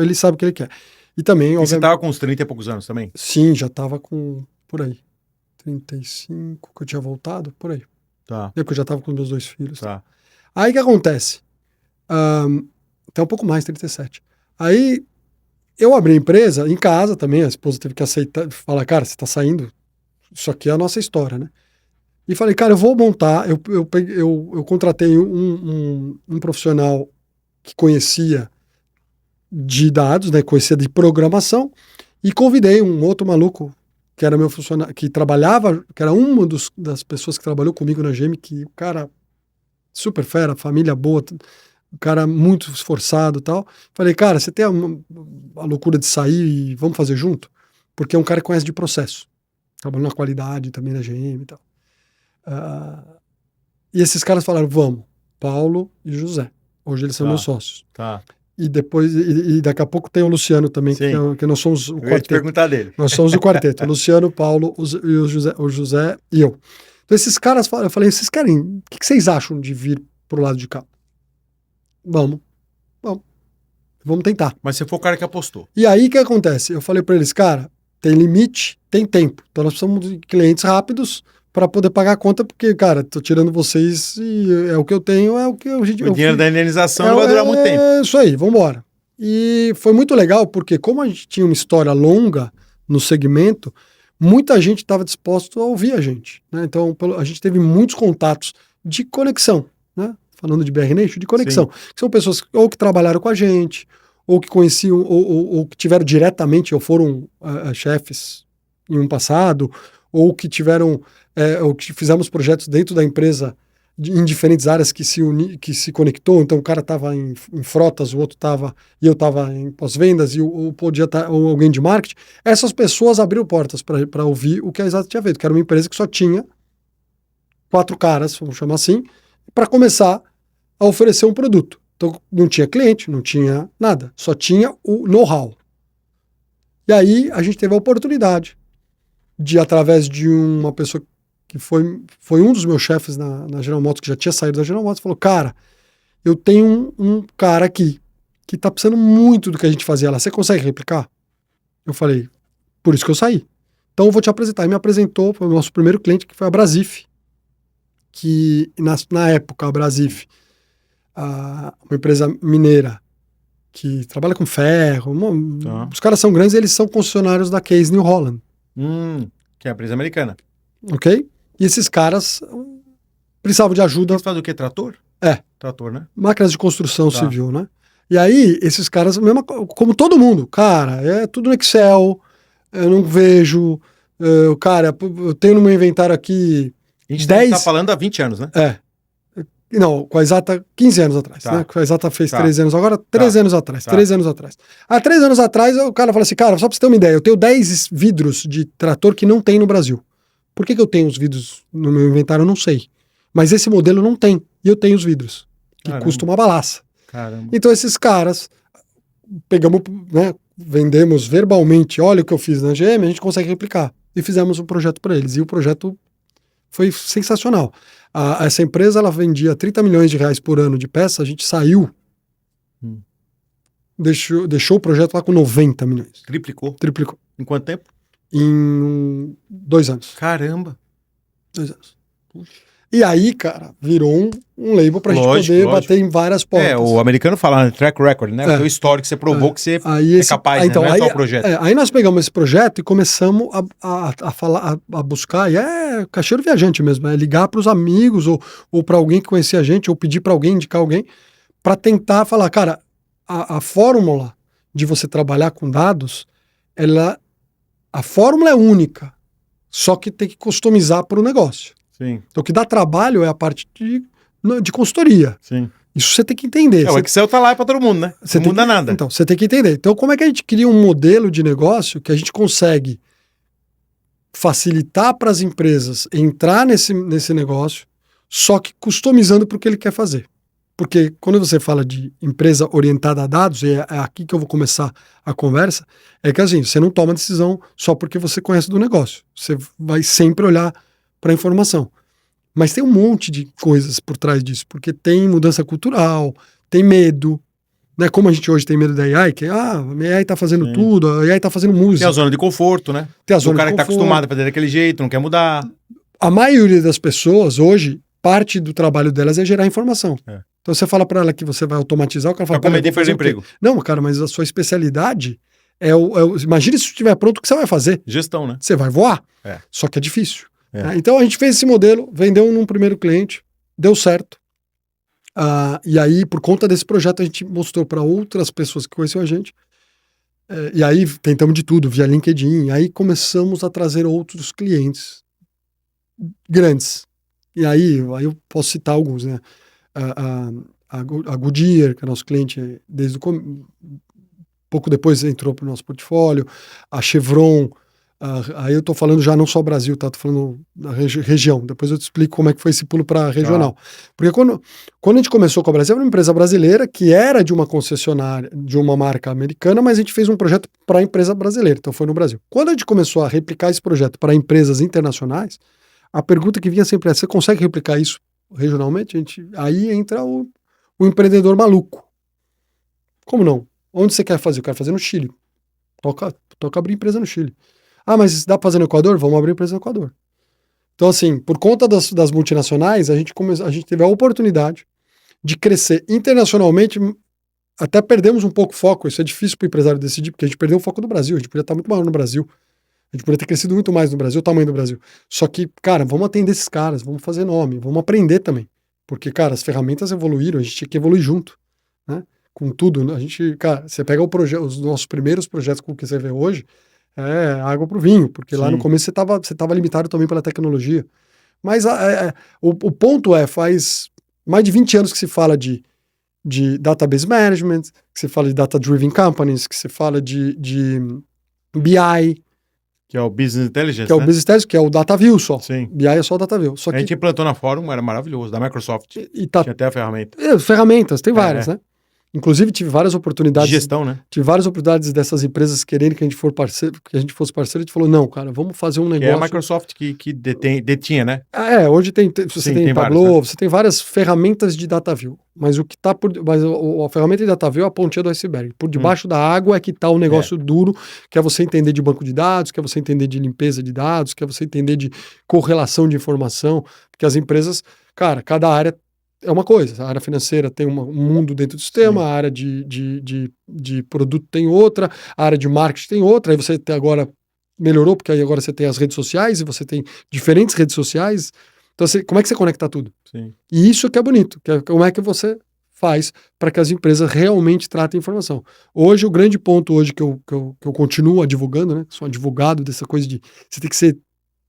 Ele sabe o que ele quer. E também, você tava com uns 30 e poucos anos também? Sim, já tava com, por aí, 35, que eu tinha voltado, por aí. Tá. Porque eu já tava com meus 2 filhos. Tá. Aí o que acontece? Até um pouco mais, 37. Aí eu abri a empresa, em casa também, a esposa teve que aceitar, falar, cara, você tá saindo, isso aqui é a nossa história, né? E falei, cara, eu vou montar, eu contratei um profissional que conhecia de dados, né, conhecia de programação, e convidei um outro maluco, que era meu funcionário, que trabalhava, que era uma das pessoas que trabalhou comigo na GM, que o cara, super fera, família boa, o cara muito esforçado e tal. Falei, cara, você tem a loucura de sair e vamos fazer junto? Porque é um cara que conhece de processo. Trabalhou na qualidade também na GM e tal. E esses caras falaram, vamos, Paulo e José. Hoje eles são meus sócios. Tá. E depois, e daqui a pouco tem o Luciano também, que nós somos o quarteto. Eu ia te perguntar dele. Nós somos o quarteto. O Luciano, o Paulo e o José e eu. Então esses caras, eu falei, vocês querem, o que vocês acham de vir pro lado de cá? Vamos tentar. Mas você foi o cara que apostou. E aí o que acontece? Eu falei para eles, cara, tem limite, tem tempo. Então nós precisamos de clientes rápidos para poder pagar a conta, porque, cara, tô tirando vocês e é o que eu tenho, é o que a gente... O dinheiro da indenização não vai durar muito tempo. É isso aí, vamos embora. E foi muito legal, porque como a gente tinha uma história longa no segmento, muita gente estava disposto a ouvir a gente, né? Então a gente teve muitos contatos de conexão, né? Falando de BR Nation, de conexão. Que são pessoas ou que trabalharam com a gente, ou que conheciam, ou que tiveram diretamente, ou foram chefes em um passado, ou que tiveram, ou que fizemos projetos dentro da empresa em diferentes áreas que se conectou. Então o cara estava em frotas, o outro estava, e eu estava em pós-vendas, e ou podia estar, ou alguém de marketing. Essas pessoas abriram portas para ouvir o que a Exata tinha feito, que era uma empresa que só tinha 4 caras, vamos chamar assim, para começar a oferecer um produto. Então não tinha cliente, não tinha nada, só tinha o know-how. E aí a gente teve a oportunidade de, através de uma pessoa que foi um dos meus chefes na General Motors, que já tinha saído da General Motors, falou, cara, eu tenho um cara aqui que tá precisando muito do que a gente fazia lá, você consegue replicar? Eu falei, por isso que eu saí. Então eu vou te apresentar. E me apresentou, foi o nosso primeiro cliente, que foi a Brasif, que na época a Brasif, uma empresa mineira que trabalha com ferro, os caras são grandes, eles são concessionários da Case New Holland. Que é a empresa americana. Ok? E esses caras precisavam de ajuda. Eles fazem o quê? Trator? É. Trator, né? Máquinas de construção civil, né? E aí, esses caras, como todo mundo, cara, é tudo no Excel, eu não vejo, cara, eu tenho no meu inventário aqui A gente 10... tá falando há 20 anos, né? Não, com a Exata 15 anos atrás, Tá. né? Com a Exata fez Tá. 13 anos, agora 13 anos atrás, Tá. 13 anos atrás. Há 3 anos atrás, o cara fala assim, cara, só pra você ter uma ideia, eu tenho 10 vidros de trator que não tem no Brasil. Por que eu tenho os vidros no meu inventário? Eu não sei. Mas esse modelo não tem, e eu tenho os vidros, que Caramba. custa uma balaça. Caramba. Então esses caras, pegamos, né, vendemos verbalmente, olha o que eu fiz na GM, a gente consegue replicar. E fizemos um projeto para eles, e o projeto foi sensacional. Essa empresa, ela vendia 30 milhões de reais por ano de peça, a gente saiu, deixou o projeto lá com 90 milhões. Triplicou. Em quanto tempo? Em 2 anos. Caramba. 2 anos. Puxa. E aí, cara, virou um label pra gente poder bater em várias portas. O americano fala, né, track record, né? O teu histórico que você provou que você é capaz, então, né? Não é só o projeto. Aí nós pegamos esse projeto e começamos a buscar, e é caixeiro viajante mesmo, é ligar pros amigos ou para alguém que conhecia a gente, ou pedir para alguém, indicar alguém, para tentar falar, cara, a fórmula de você trabalhar com dados, a fórmula é única, só que tem que customizar para o negócio. Sim. Então, o que dá trabalho é a parte de consultoria. Sim. Isso você tem que entender. O Excel tá lá para todo mundo, né? Não muda nada. Então, você tem que entender. Então, como é que a gente cria um modelo de negócio que a gente consegue facilitar para as empresas entrar nesse negócio, só que customizando para o que ele quer fazer? Porque quando você fala de empresa orientada a dados, e é aqui que eu vou começar a conversa, é que assim, você não toma decisão só porque você conhece do negócio. Você vai sempre olhar para a informação. Mas tem um monte de coisas por trás disso, porque tem mudança cultural, tem medo, né? Como a gente hoje tem medo da AI, que a AI tá fazendo tudo, a AI tá fazendo música. Tem a zona de conforto, né? Tem a zona o cara de que tá conforto. acostumado a fazer daquele jeito, não quer mudar. A maioria das pessoas hoje, parte do trabalho delas é gerar informação. Então você fala para ela que você vai automatizar, o cara fala... Vai cometer perder emprego. Não, cara, mas a sua especialidade imagine se estiver pronto, o que você vai fazer? Gestão, né? Você vai voar. Só que é difícil. Então a gente fez esse modelo, vendeu num primeiro cliente, deu certo. E aí, por conta desse projeto, a gente mostrou para outras pessoas que conheciam a gente. E aí tentamos de tudo, via LinkedIn. Aí começamos a trazer outros clientes grandes. E aí eu posso citar alguns, né? A Goodyear, que é nosso cliente desde pouco depois entrou para o nosso portfólio. A Chevron. Aí eu tô falando já não só Brasil, tá? Tô falando da região. Depois eu te explico como é que foi esse pulo para regional. Porque quando a gente começou com a Brasil, era uma empresa brasileira que era de uma concessionária, de uma marca americana, mas a gente fez um projeto para a empresa brasileira, então foi no Brasil. Quando a gente começou a replicar esse projeto para empresas internacionais, a pergunta que vinha sempre é, você consegue replicar isso regionalmente? Aí entra o empreendedor maluco. Como não? Onde você quer fazer? Eu quero fazer no Chile. Toca abrir empresa no Chile. Mas dá para fazer no Equador? Vamos abrir empresa no Equador. Então, assim, por conta das multinacionais, a gente teve a oportunidade de crescer internacionalmente. Até perdemos um pouco o foco. Isso é difícil para o empresário decidir, porque a gente perdeu o foco do Brasil. A gente podia estar muito maior no Brasil. A gente podia ter crescido muito mais no Brasil, o tamanho do Brasil. Só que, cara, vamos atender esses caras, vamos fazer nome, vamos aprender também. Porque, cara, as ferramentas evoluíram, a gente tinha que evoluir junto, né? Com tudo. A gente, cara, você pega os nossos primeiros projetos com o que você vê hoje, é água pro vinho, porque lá no começo você tava limitado também pela tecnologia. Mas o ponto faz mais de 20 anos que se fala de database management, que se fala de data-driven companies, que se fala de BI. Que é o Business Intelligence, que é o Business Intelligence, que é o DataView só. Sim. BI é só o DataView. A gente implantou na Fórum, era maravilhoso, da Microsoft. Tinha até a ferramenta. Ferramentas, tem várias, né? Inclusive, tive várias oportunidades. De gestão, né? Tive várias oportunidades dessas empresas querendo que a gente fosse parceiro. A gente falou, não, cara, vamos fazer um negócio. É a Microsoft que detinha, né? Hoje você tem Tableau, vários, né? Você tem várias ferramentas de DataView. Mas o que tá mas a ferramenta de DataView é a pontinha do iceberg. Por debaixo da água é que tá o negócio duro, que é você entender de banco de dados, que é você entender de limpeza de dados, que é você entender de correlação de informação. Porque as empresas, cara, cada área é uma coisa. A área financeira tem um mundo dentro do sistema, a área de produto tem outra, a área de marketing tem outra, aí você agora melhorou, porque aí agora você tem as redes sociais e você tem diferentes redes sociais. Então, como é que você conecta tudo? Sim. E isso que é bonito, como é que você faz para que as empresas realmente tratem a informação. Hoje, o grande ponto hoje que eu continuo divulgando, né? Sou advogado dessa coisa de você tem que ser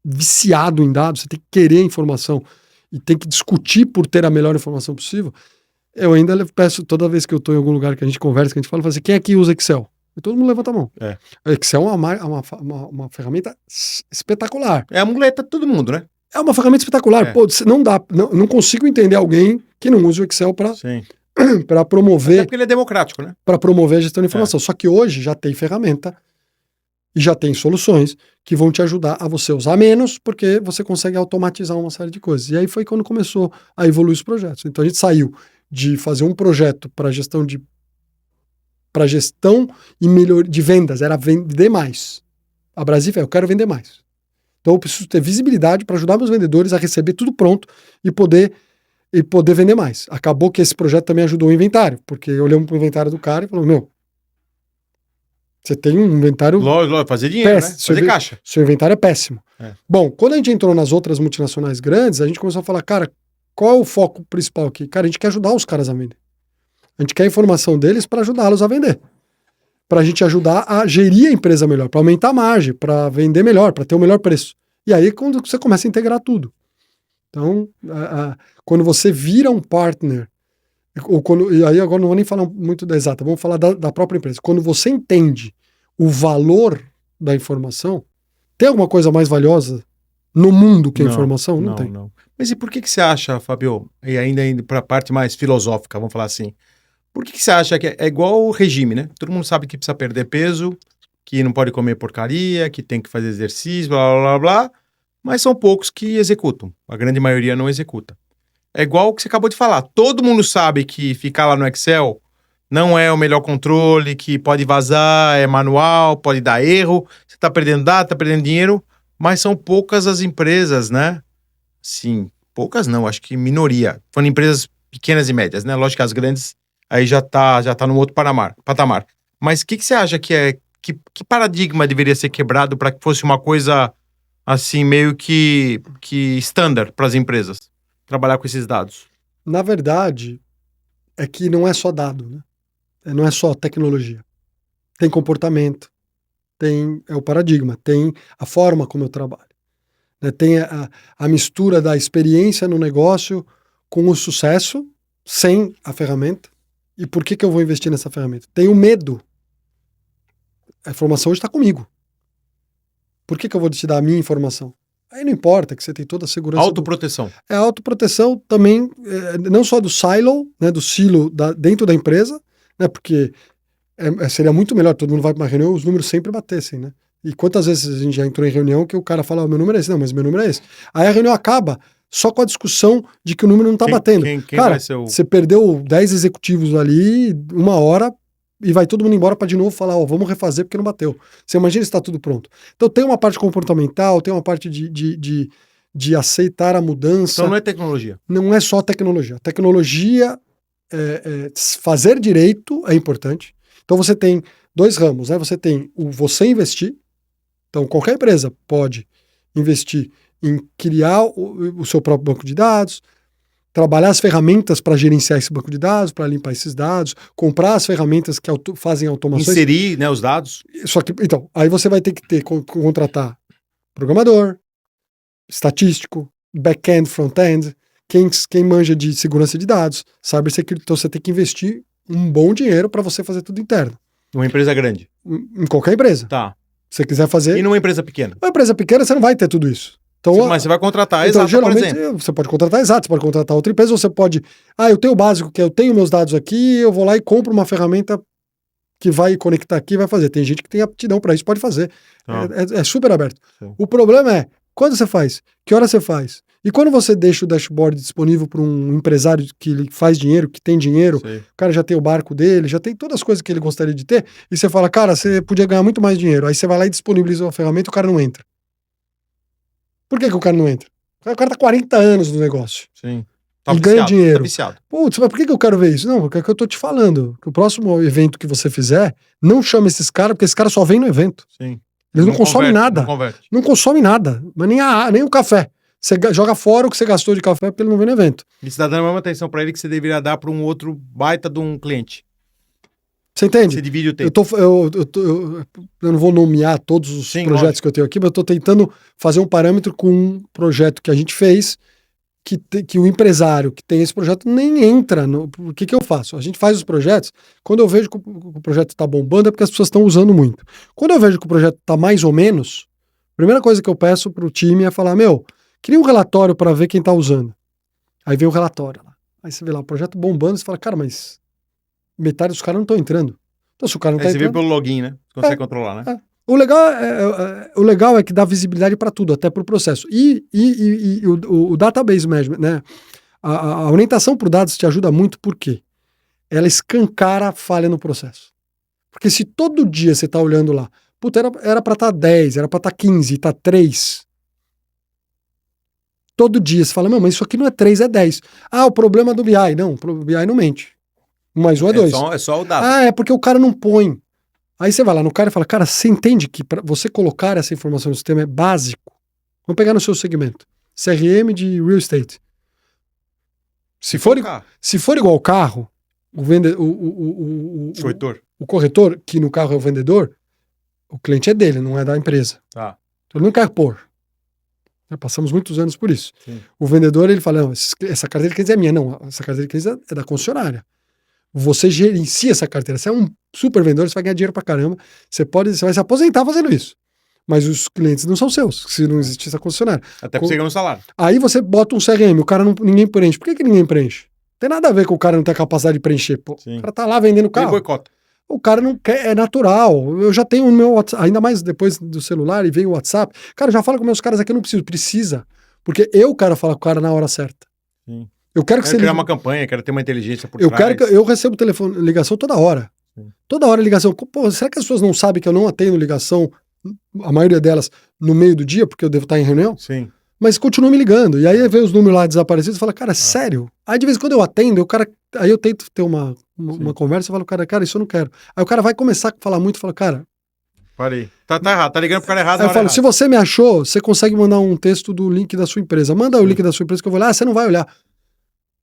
viciado em dados, você tem que querer a informação e tem que discutir por ter a melhor informação possível. Eu ainda peço, toda vez que eu estou em algum lugar que a gente conversa, que a gente fala, eu falo assim, quem aqui usa Excel? E todo mundo levanta a mão. O Excel é uma ferramenta espetacular. É a muleta de todo mundo, né? É uma ferramenta espetacular. Pô, não consigo entender alguém que não use o Excel para promover. Até porque ele é democrático, né? Para promover a gestão de informação. Só que hoje já tem ferramenta e já tem soluções que vão te ajudar a você usar menos, porque você consegue automatizar uma série de coisas. E aí foi quando começou a evoluir os projetos. Então a gente saiu de fazer um projeto para gestão e melhoria de vendas, era vender mais. A Brasif eu quero vender mais. Então eu preciso ter visibilidade para ajudar meus vendedores a receber tudo pronto e poder vender mais. Acabou que esse projeto também ajudou o inventário, porque olhamos para o inventário do cara e falamos, você tem um inventário... Lógico, fazer dinheiro, né? Fazer caixa. Seu inventário é péssimo. Bom, quando a gente entrou nas outras multinacionais grandes, a gente começou a falar, cara, qual é o foco principal aqui? Cara, a gente quer ajudar os caras a vender. A gente quer a informação deles para ajudá-los a vender. Para a gente ajudar a gerir a empresa melhor, para aumentar a margem, para vender melhor, para ter o melhor preço. E aí quando você começa a integrar tudo. Então, quando você vira um partner, e aí agora não vou nem falar muito da exata, vamos falar da própria empresa. Quando você entende o valor da informação, tem alguma coisa mais valiosa no mundo que a informação? Não tem. Não. Mas e por que você acha, Fabio, e ainda indo para a parte mais filosófica, vamos falar assim, por que você acha que é igual o regime, né? Todo mundo sabe que precisa perder peso, que não pode comer porcaria, que tem que fazer exercício, blá, blá, blá, blá, mas são poucos que executam. A grande maioria não executa. É igual o que você acabou de falar. Todo mundo sabe que ficar lá no Excel não é o melhor controle, que pode vazar, é manual, pode dar erro, você está perdendo dado, está perdendo dinheiro, mas são poucas as empresas, né? Sim, poucas não, acho que minoria. Foram empresas pequenas e médias, né? Lógico que as grandes aí já tá no outro patamar. Mas o que você acha que paradigma deveria ser quebrado para que fosse uma coisa assim, meio que standard para as empresas trabalhar com esses dados? Na verdade, é que não é só dado, né? Não é só tecnologia. Tem comportamento, é o paradigma, tem a forma como eu trabalho. Né? Tem a mistura da experiência no negócio com o sucesso, sem a ferramenta. E por que eu vou investir nessa ferramenta? Tenho medo. A informação hoje está comigo. Por que eu vou te dar a minha informação? Aí não importa que você tem toda a segurança. Autoproteção. É autoproteção também, não só do silo, né, do silo dentro da empresa, né, porque seria muito melhor, todo mundo vai para uma reunião, os números sempre batessem, né? E quantas vezes a gente já entrou em reunião que o cara fala, meu número é esse, não, mas meu número é esse. Aí a reunião acaba só com a discussão de que o número não tá batendo. Quem cara, vai ser você perdeu 10 executivos ali, 1 hora, e vai todo mundo embora para de novo falar, vamos refazer porque não bateu. Você imagina se está tudo pronto. Então tem uma parte comportamental, tem uma parte de aceitar a mudança. Então não é tecnologia. Não é só tecnologia. Tecnologia, fazer direito é importante. Então você tem 2 ramos, né? Você tem você investir. Então qualquer empresa pode investir em criar o seu próprio banco de dados, trabalhar as ferramentas para gerenciar esse banco de dados, para limpar esses dados, comprar as ferramentas que fazem automações. Inserir, né, os dados. Só que, então, aí você vai ter que contratar programador, estatístico, back-end, front-end, quem manja de segurança de dados, cybersecurity. Então você tem que investir um bom dinheiro para você fazer tudo interno. Numa empresa grande. Em qualquer empresa. Tá. Se você quiser fazer... E numa empresa pequena? Uma empresa pequena você não vai ter tudo isso. Então, mas você vai contratar então, Exata, geralmente, por exemplo. você pode contratar Exata, você pode contratar outra empresa, ou você pode... eu tenho o básico, que eu tenho meus dados aqui, eu vou lá e compro uma ferramenta que vai conectar aqui e vai fazer. Tem gente que tem aptidão para isso, pode fazer. É super aberto. Sim. O problema é, quando você faz? Que hora você faz? E quando você deixa o dashboard disponível para um empresário que ele faz dinheiro, que tem dinheiro, Sim. O cara já tem o barco dele, já tem todas as coisas que ele gostaria de ter, e você fala, cara, você podia ganhar muito mais dinheiro. Aí você vai lá e disponibiliza uma ferramenta e o cara não entra. Por que o cara não entra? O cara tá 40 anos no negócio. Sim. E ganha dinheiro. Tá viciado. Putz, mas por que eu quero ver isso? Não, porque é o que eu tô te falando. Que o próximo evento que você fizer, não chama esses caras, porque esses caras só vêm no evento. Sim. Eles não consomem nada. Não consomem nada. Mas nem o café. Você joga fora o que você gastou de café porque ele não vem no evento. E você tá dando a mesma atenção para ele que você deveria dar para um outro baita de um cliente. Você entende? Você divide o tempo. Eu não vou nomear todos os projetos lógico. que eu tenho aqui, mas eu estou tentando fazer um parâmetro com um projeto que a gente fez, que o empresário que tem esse projeto nem entra. O que eu faço? A gente faz os projetos, quando eu vejo que o projeto está bombando é porque as pessoas estão usando muito. Quando eu vejo que o projeto está mais ou menos, a primeira coisa que eu peço para o time é falar, cria um relatório para ver quem está usando. Aí vem o relatório lá. Aí você vê lá o projeto bombando, você fala, cara, mas metade dos caras não estão entrando. Então, se o cara não está entrando... Você vê pelo login, né? Você consegue controlar, né? O legal é que dá visibilidade para tudo, até para o processo. E o database management, né? A orientação por dados te ajuda muito, por quê? Ela escancara a falha no processo. Porque se todo dia você está olhando lá, puta, era para estar 10, era para estar 15, está 3. Todo dia você fala, mas isso aqui não é 3, é 10. O problema do BI. Não, o BI não mente. 1 mais 1 é 2. É só o dado. É porque o cara não põe. Aí você vai lá no cara e fala, cara, você entende que para você colocar essa informação no sistema é básico? Vamos pegar no seu segmento. CRM de real estate. Se for igual ao carro, o corretor, que no carro é o vendedor, o cliente é dele, não é da empresa. Tá. Então ele não quer pôr. Passamos muitos anos por isso. Sim. O vendedor, ele fala, não, essa carteira de clientes é minha. Não, essa carteira de clientes é da concessionária. Você gerencia essa carteira. Você é um super vendedor, você vai ganhar dinheiro pra caramba. Você vai se aposentar fazendo isso. Mas os clientes não são seus, se não existisse essa concessionária. Até pra você ganhar um salário. Aí você bota um CRM, o cara ninguém preenche. Por que ninguém preenche? Não tem nada a ver com o cara não ter a capacidade de preencher. Pô, o cara tá lá vendendo carro. Ele boicota. O cara não quer, é natural. Eu já tenho o meu WhatsApp, ainda mais depois do celular e veio o WhatsApp. Cara, já fala com meus caras aqui, eu não preciso. Precisa. Porque eu quero falar com o cara na hora certa. Sim. Eu quero que você criar uma campanha, quero ter uma inteligência por trás. Quero que eu recebo ligação toda hora. Sim. Toda hora ligação. Pô, será que as pessoas não sabem que eu não atendo ligação, a maioria delas, no meio do dia, porque eu devo estar em reunião? Sim. Mas continua me ligando. E aí vê os números lá desaparecidos e fala, cara, sério? Aí de vez em quando eu atendo, o cara. Aí eu tento ter uma conversa e falo, cara, isso eu não quero. Aí o cara vai começar a falar muito e fala, cara. Parei. Tá errado, tá ligando pro cara errado. Aí eu falo, se você me achou, você consegue mandar um texto do link da sua empresa. Manda o link da sua empresa que eu vou olhar. Você não vai olhar.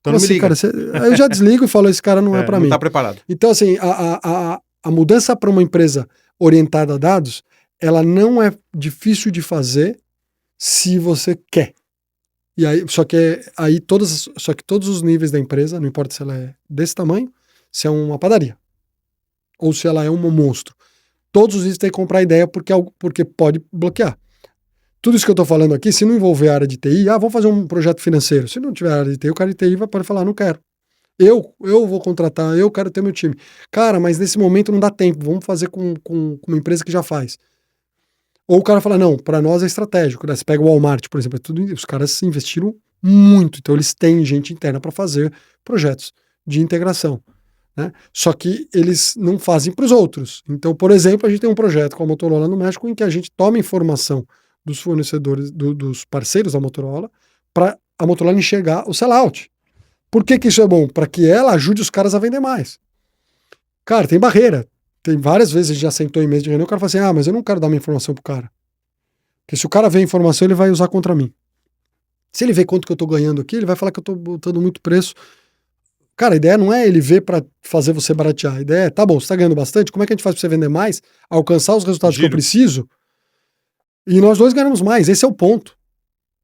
Então não me liga. Cara, aí eu já desligo e falo, esse cara não é pra mim. Não tá preparado. Então, assim, a mudança para uma empresa orientada a dados, ela não é difícil de fazer se você quer. E aí, só que todos os níveis da empresa, não importa se ela é desse tamanho, se é uma padaria, ou se ela é um monstro, todos os níveis têm que comprar ideia porque pode bloquear. Tudo isso que eu estou falando aqui, se não envolver a área de TI, vamos fazer um projeto financeiro. Se não tiver área de TI, o cara de TI pode falar, não quero. Eu vou contratar, eu quero ter meu time. Cara, mas nesse momento não dá tempo, vamos fazer com uma empresa que já faz. Ou o cara fala, não, para nós é estratégico. Né? Você pega o Walmart, por exemplo, os caras investiram muito, então eles têm gente interna para fazer projetos de integração. Né? Só que eles não fazem para os outros. Então, por exemplo, a gente tem um projeto com a Motorola no México em que a gente toma informação dos fornecedores, dos parceiros da Motorola, para a Motorola enxergar o sellout. Por que isso é bom? Para que ela ajude os caras a vender mais. Cara, tem barreira. Tem várias vezes a gente já sentou em mesa de reunião, o cara fala assim, mas eu não quero dar minha informação pro cara. Porque se o cara vê a informação, ele vai usar contra mim. Se ele vê quanto que eu tô ganhando aqui, ele vai falar que eu tô botando muito preço. Cara, a ideia não é ele ver para fazer você baratear. A ideia é, tá bom, você tá ganhando bastante, como é que a gente faz pra você vender mais, alcançar os resultados que eu preciso, e nós dois ganhamos mais, esse é o ponto.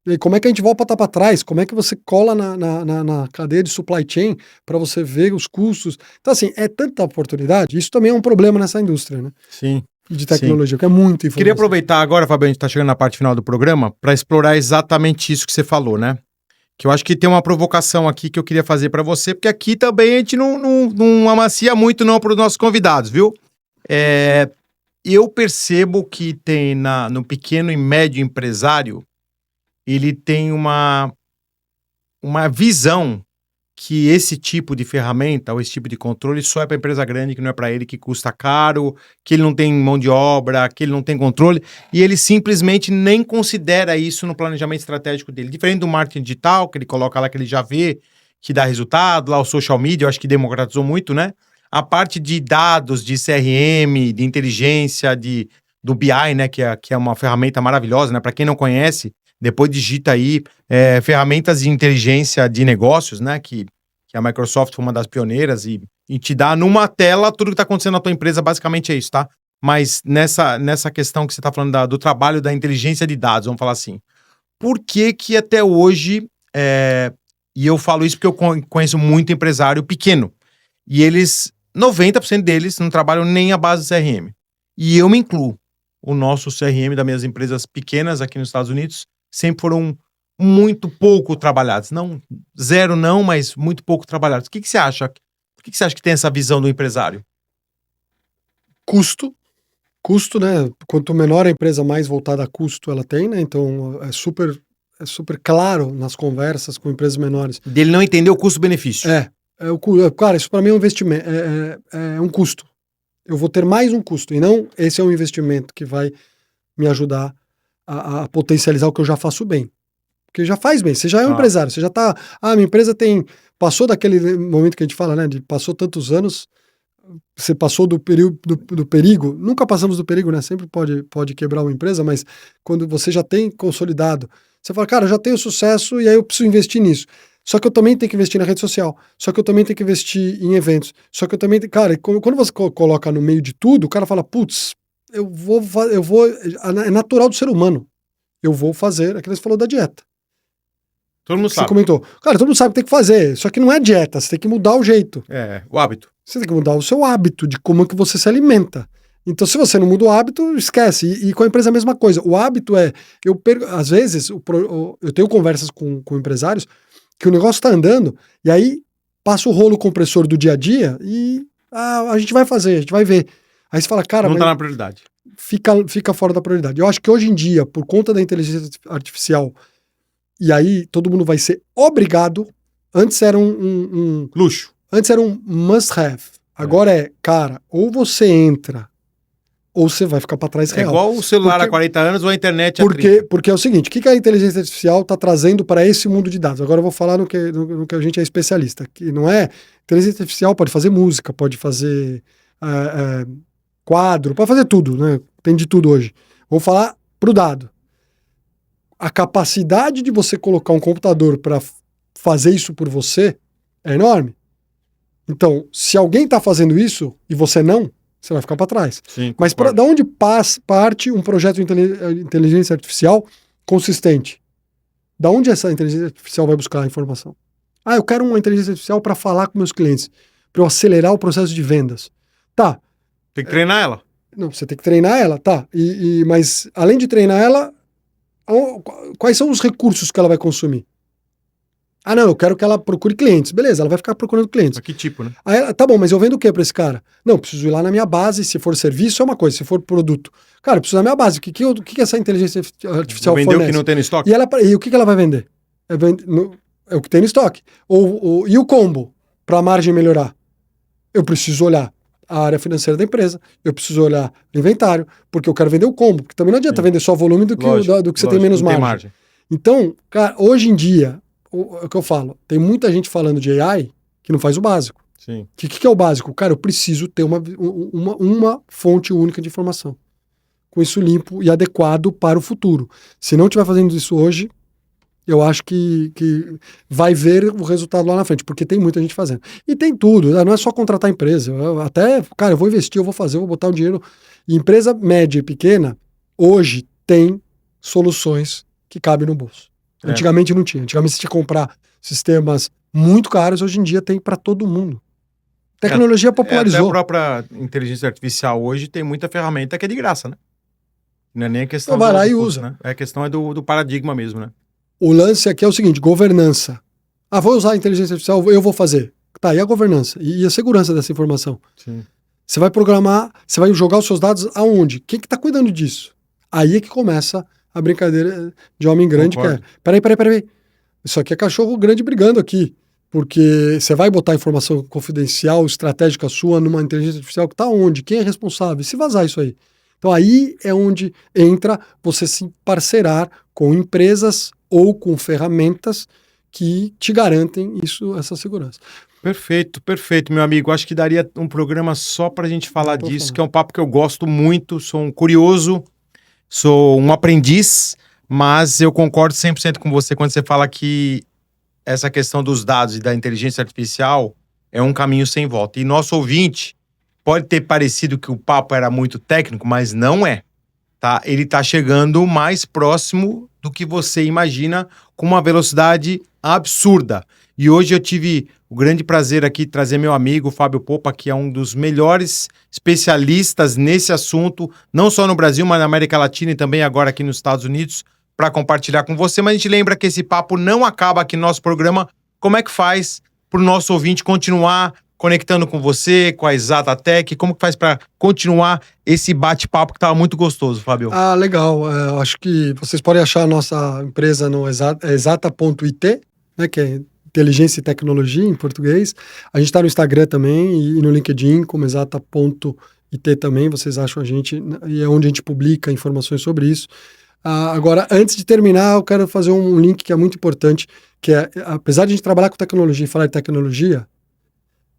E como é que a gente volta para trás? Como é que você cola na cadeia de supply chain para você ver os custos? Então, assim, é tanta oportunidade. Isso também é um problema nessa indústria, né? Sim. De tecnologia, que é muito informação. Queria aproveitar agora, Fabio, a gente tá chegando na parte final do programa, para explorar exatamente isso que você falou, né? Que eu acho que tem uma provocação aqui que eu queria fazer para você, porque aqui também a gente não amacia muito não para os nossos convidados, viu? Eu percebo que tem no pequeno e médio empresário, ele tem uma visão que esse tipo de ferramenta ou esse tipo de controle só é para empresa grande, que não é para ele, que custa caro, que ele não tem mão de obra, que ele não tem controle, e ele simplesmente nem considera isso no planejamento estratégico dele. Diferente do marketing digital, que ele coloca lá que ele já vê que dá resultado, lá o social media, eu acho que democratizou muito, né? A parte de dados, de CRM, de inteligência, do BI, né, que é uma ferramenta maravilhosa, né? Para quem não conhece, Depois digita aí ferramentas de inteligência de negócios, né? Que a Microsoft foi uma das pioneiras e te dá numa tela tudo que está acontecendo na tua empresa, basicamente é isso, tá? Mas nessa questão que você está falando do trabalho da inteligência de dados, vamos falar assim, por que até hoje, e eu falo isso porque eu conheço muito empresário pequeno, e 90% deles não trabalham nem a base do CRM. E eu me incluo. O nosso CRM das minhas empresas pequenas aqui nos Estados Unidos sempre foram muito pouco trabalhados. Não, zero não, mas muito pouco trabalhados. O que você acha? Por que você acha que tem essa visão do empresário? Custo, né? Quanto menor a empresa, mais voltada a custo ela tem, né? Então é super claro nas conversas com empresas menores. Dele não entender o custo-benefício. Cara, isso para mim é um investimento, é um custo. Eu vou ter mais um custo, e não esse é um investimento que vai me ajudar a potencializar o que eu já faço bem. Porque já faz bem, você já é um empresário, você já tá... minha empresa passou daquele momento que a gente fala, né, passou tantos anos, você passou do período do perigo, nunca passamos do perigo, né, sempre pode quebrar uma empresa, mas quando você já tem consolidado, você fala, cara, eu já tenho sucesso e aí eu preciso investir nisso. Só que eu também tenho que investir na rede social. Só que eu também tenho que investir em eventos. Só que eu também... Cara, quando você coloca no meio de tudo, o cara fala, putz, eu vou... É natural do ser humano. Eu vou fazer... Aquilo que você falou da dieta. Todo mundo sabe. Você comentou. Cara, todo mundo sabe que tem que fazer. Só que não é dieta. Você tem que mudar o jeito. O hábito. Você tem que mudar o seu hábito de como é que você se alimenta. Então, se você não muda o hábito, esquece. E com a empresa é a mesma coisa. O hábito às vezes, eu tenho conversas com empresários que o negócio tá andando, e aí passa o rolo compressor do dia a dia e a gente vai fazer, a gente vai ver. Aí você fala, cara... Não tá na prioridade. Fica fora da prioridade. Eu acho que hoje em dia, por conta da inteligência artificial, e aí todo mundo vai ser obrigado, antes era um luxo. Antes era um must have. Agora cara, ou você entra, ou você vai ficar para trás real. É igual o celular há 40 anos ou a internet há 30. Porque é o seguinte, o que a inteligência artificial está trazendo para esse mundo de dados? Agora eu vou falar no que a gente é especialista, que não é... Inteligência artificial pode fazer música, pode fazer quadro, pode fazer tudo, né? Tem de tudo hoje. Vou falar pro dado. A capacidade de você colocar um computador para fazer isso por você é enorme. Então, se alguém está fazendo isso e você não, você vai ficar para trás. Sim, mas da onde parte um projeto de inteligência artificial consistente? Da onde essa inteligência artificial vai buscar a informação? Eu quero uma inteligência artificial para falar com meus clientes, para eu acelerar o processo de vendas. Tá. Tem que treinar ela. Não, você tem que treinar ela, tá. Mas, além de treinar ela, quais são os recursos que ela vai consumir? Não, eu quero que ela procure clientes. Beleza, ela vai ficar procurando clientes. Mas que tipo, né? Aí, tá bom, mas eu vendo o que pra esse cara? Não, preciso ir lá na minha base. Se for serviço, é uma coisa. Se for produto. Cara, eu preciso da minha base. O que essa inteligência artificial fornece? Vender o que não tem no estoque? E o que ela vai vender? É o que tem no estoque. E o combo, pra margem melhorar? Eu preciso olhar a área financeira da empresa, eu preciso olhar o inventário, porque eu quero vender o combo. Porque também não adianta vender só volume do que você tem menos margem. Então, cara, hoje em dia... O que eu falo, tem muita gente falando de AI que não faz o básico. Sim. O que é o básico? Cara, eu preciso ter uma fonte única de informação. Com isso limpo e adequado para o futuro. Se não estiver fazendo isso hoje, eu acho que vai ver o resultado lá na frente, porque tem muita gente fazendo. E tem tudo, não é só contratar empresa. Cara, eu vou investir, eu vou fazer, eu vou botar o dinheiro. E empresa média e pequena, hoje tem soluções que cabem no bolso. Antigamente não tinha. Antigamente você tinha que comprar sistemas muito caros, hoje em dia tem para todo mundo. Tecnologia popularizou. Até a própria inteligência artificial hoje tem muita ferramenta que é de graça, né? Não é nem a questão então vai lá e usa. Né? A questão do paradigma mesmo, né? O lance aqui é o seguinte, governança. Vou usar a inteligência artificial, eu vou fazer. Tá, e a governança? E a segurança dessa informação? Sim. Você vai programar, você vai jogar os seus dados aonde? Quem que tá cuidando disso? Aí é que começa a brincadeira de homem grande. Concordo. Que é, peraí. Isso aqui é cachorro grande brigando aqui. Porque você vai botar informação confidencial, estratégica sua numa inteligência artificial que tá onde? Quem é responsável? E se vazar isso aí? Então aí é onde entra você se parcerar com empresas ou com ferramentas que te garantem essa segurança. Perfeito, meu amigo. Acho que daria um programa só pra gente falar disso, que é um papo que eu gosto muito, sou um curioso, sou um aprendiz, Mas eu concordo 100% com você quando você fala que essa questão dos dados e da inteligência artificial é um caminho sem volta. E nosso ouvinte pode ter parecido que o papo era muito técnico, mas não é. Tá? Ele está chegando mais próximo do que você imagina, com uma velocidade absurda. E hoje eu tive o grande prazer aqui de trazer meu amigo Fábio Popa, que é um dos melhores especialistas nesse assunto, não só no Brasil, mas na América Latina e também agora aqui nos Estados Unidos, para compartilhar com você. Mas a gente lembra que esse papo não acaba aqui no nosso programa. Como é que faz para o nosso ouvinte continuar conectando com você, com a Exatatec? Como que faz para continuar esse bate-papo que estava muito gostoso, Fábio? Ah, legal. Eu acho que vocês podem achar a nossa empresa no exata.it, né, que é inteligência e tecnologia em português. A gente está no Instagram também e no LinkedIn como exata.it também. Vocês acham a gente, e é onde a gente publica informações sobre isso. Agora, antes de terminar, eu quero fazer um link que é muito importante, que é, apesar de a gente trabalhar com tecnologia e falar de tecnologia,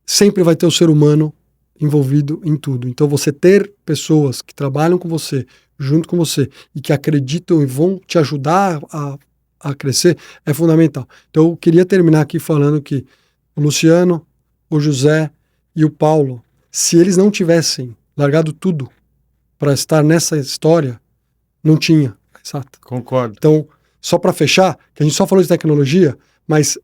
sempre vai ter o ser humano envolvido em tudo. Então, você ter pessoas que trabalham com você, junto com você, e que acreditam e vão te ajudar a crescer, é fundamental. Então, eu queria terminar aqui falando que o Luciano, o José e o Paulo, se eles não tivessem largado tudo para estar nessa história, não tinha. Exato. Concordo. Então, só para fechar, que a gente só falou de tecnologia, mas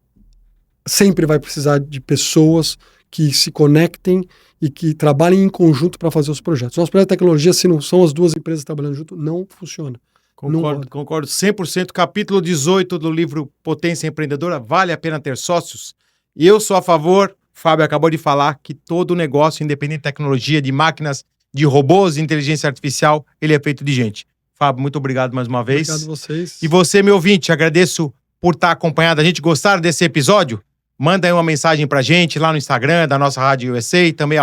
sempre vai precisar de pessoas que se conectem e que trabalhem em conjunto para fazer os projetos. Nosso projeto de tecnologia, se não são as duas empresas trabalhando junto, não funciona. Concordo 100%. Capítulo 18 do livro Potência Empreendedora, vale a pena ter sócios? E eu sou a favor, Fábio acabou de falar, que todo negócio, independente de tecnologia, de máquinas, de robôs, de inteligência artificial, ele é feito de gente. Fábio, muito obrigado mais uma vez. Obrigado a vocês. E você, meu ouvinte, agradeço por estar acompanhado a gente. Gostaram desse episódio? Manda aí uma mensagem pra gente lá no Instagram da nossa Rádio USA, também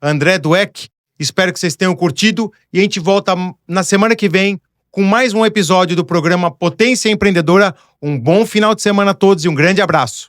@André Dweck. Espero que vocês tenham curtido e a gente volta na semana que vem com mais um episódio do programa Potência Empreendedora. Um bom final de semana a todos e um grande abraço.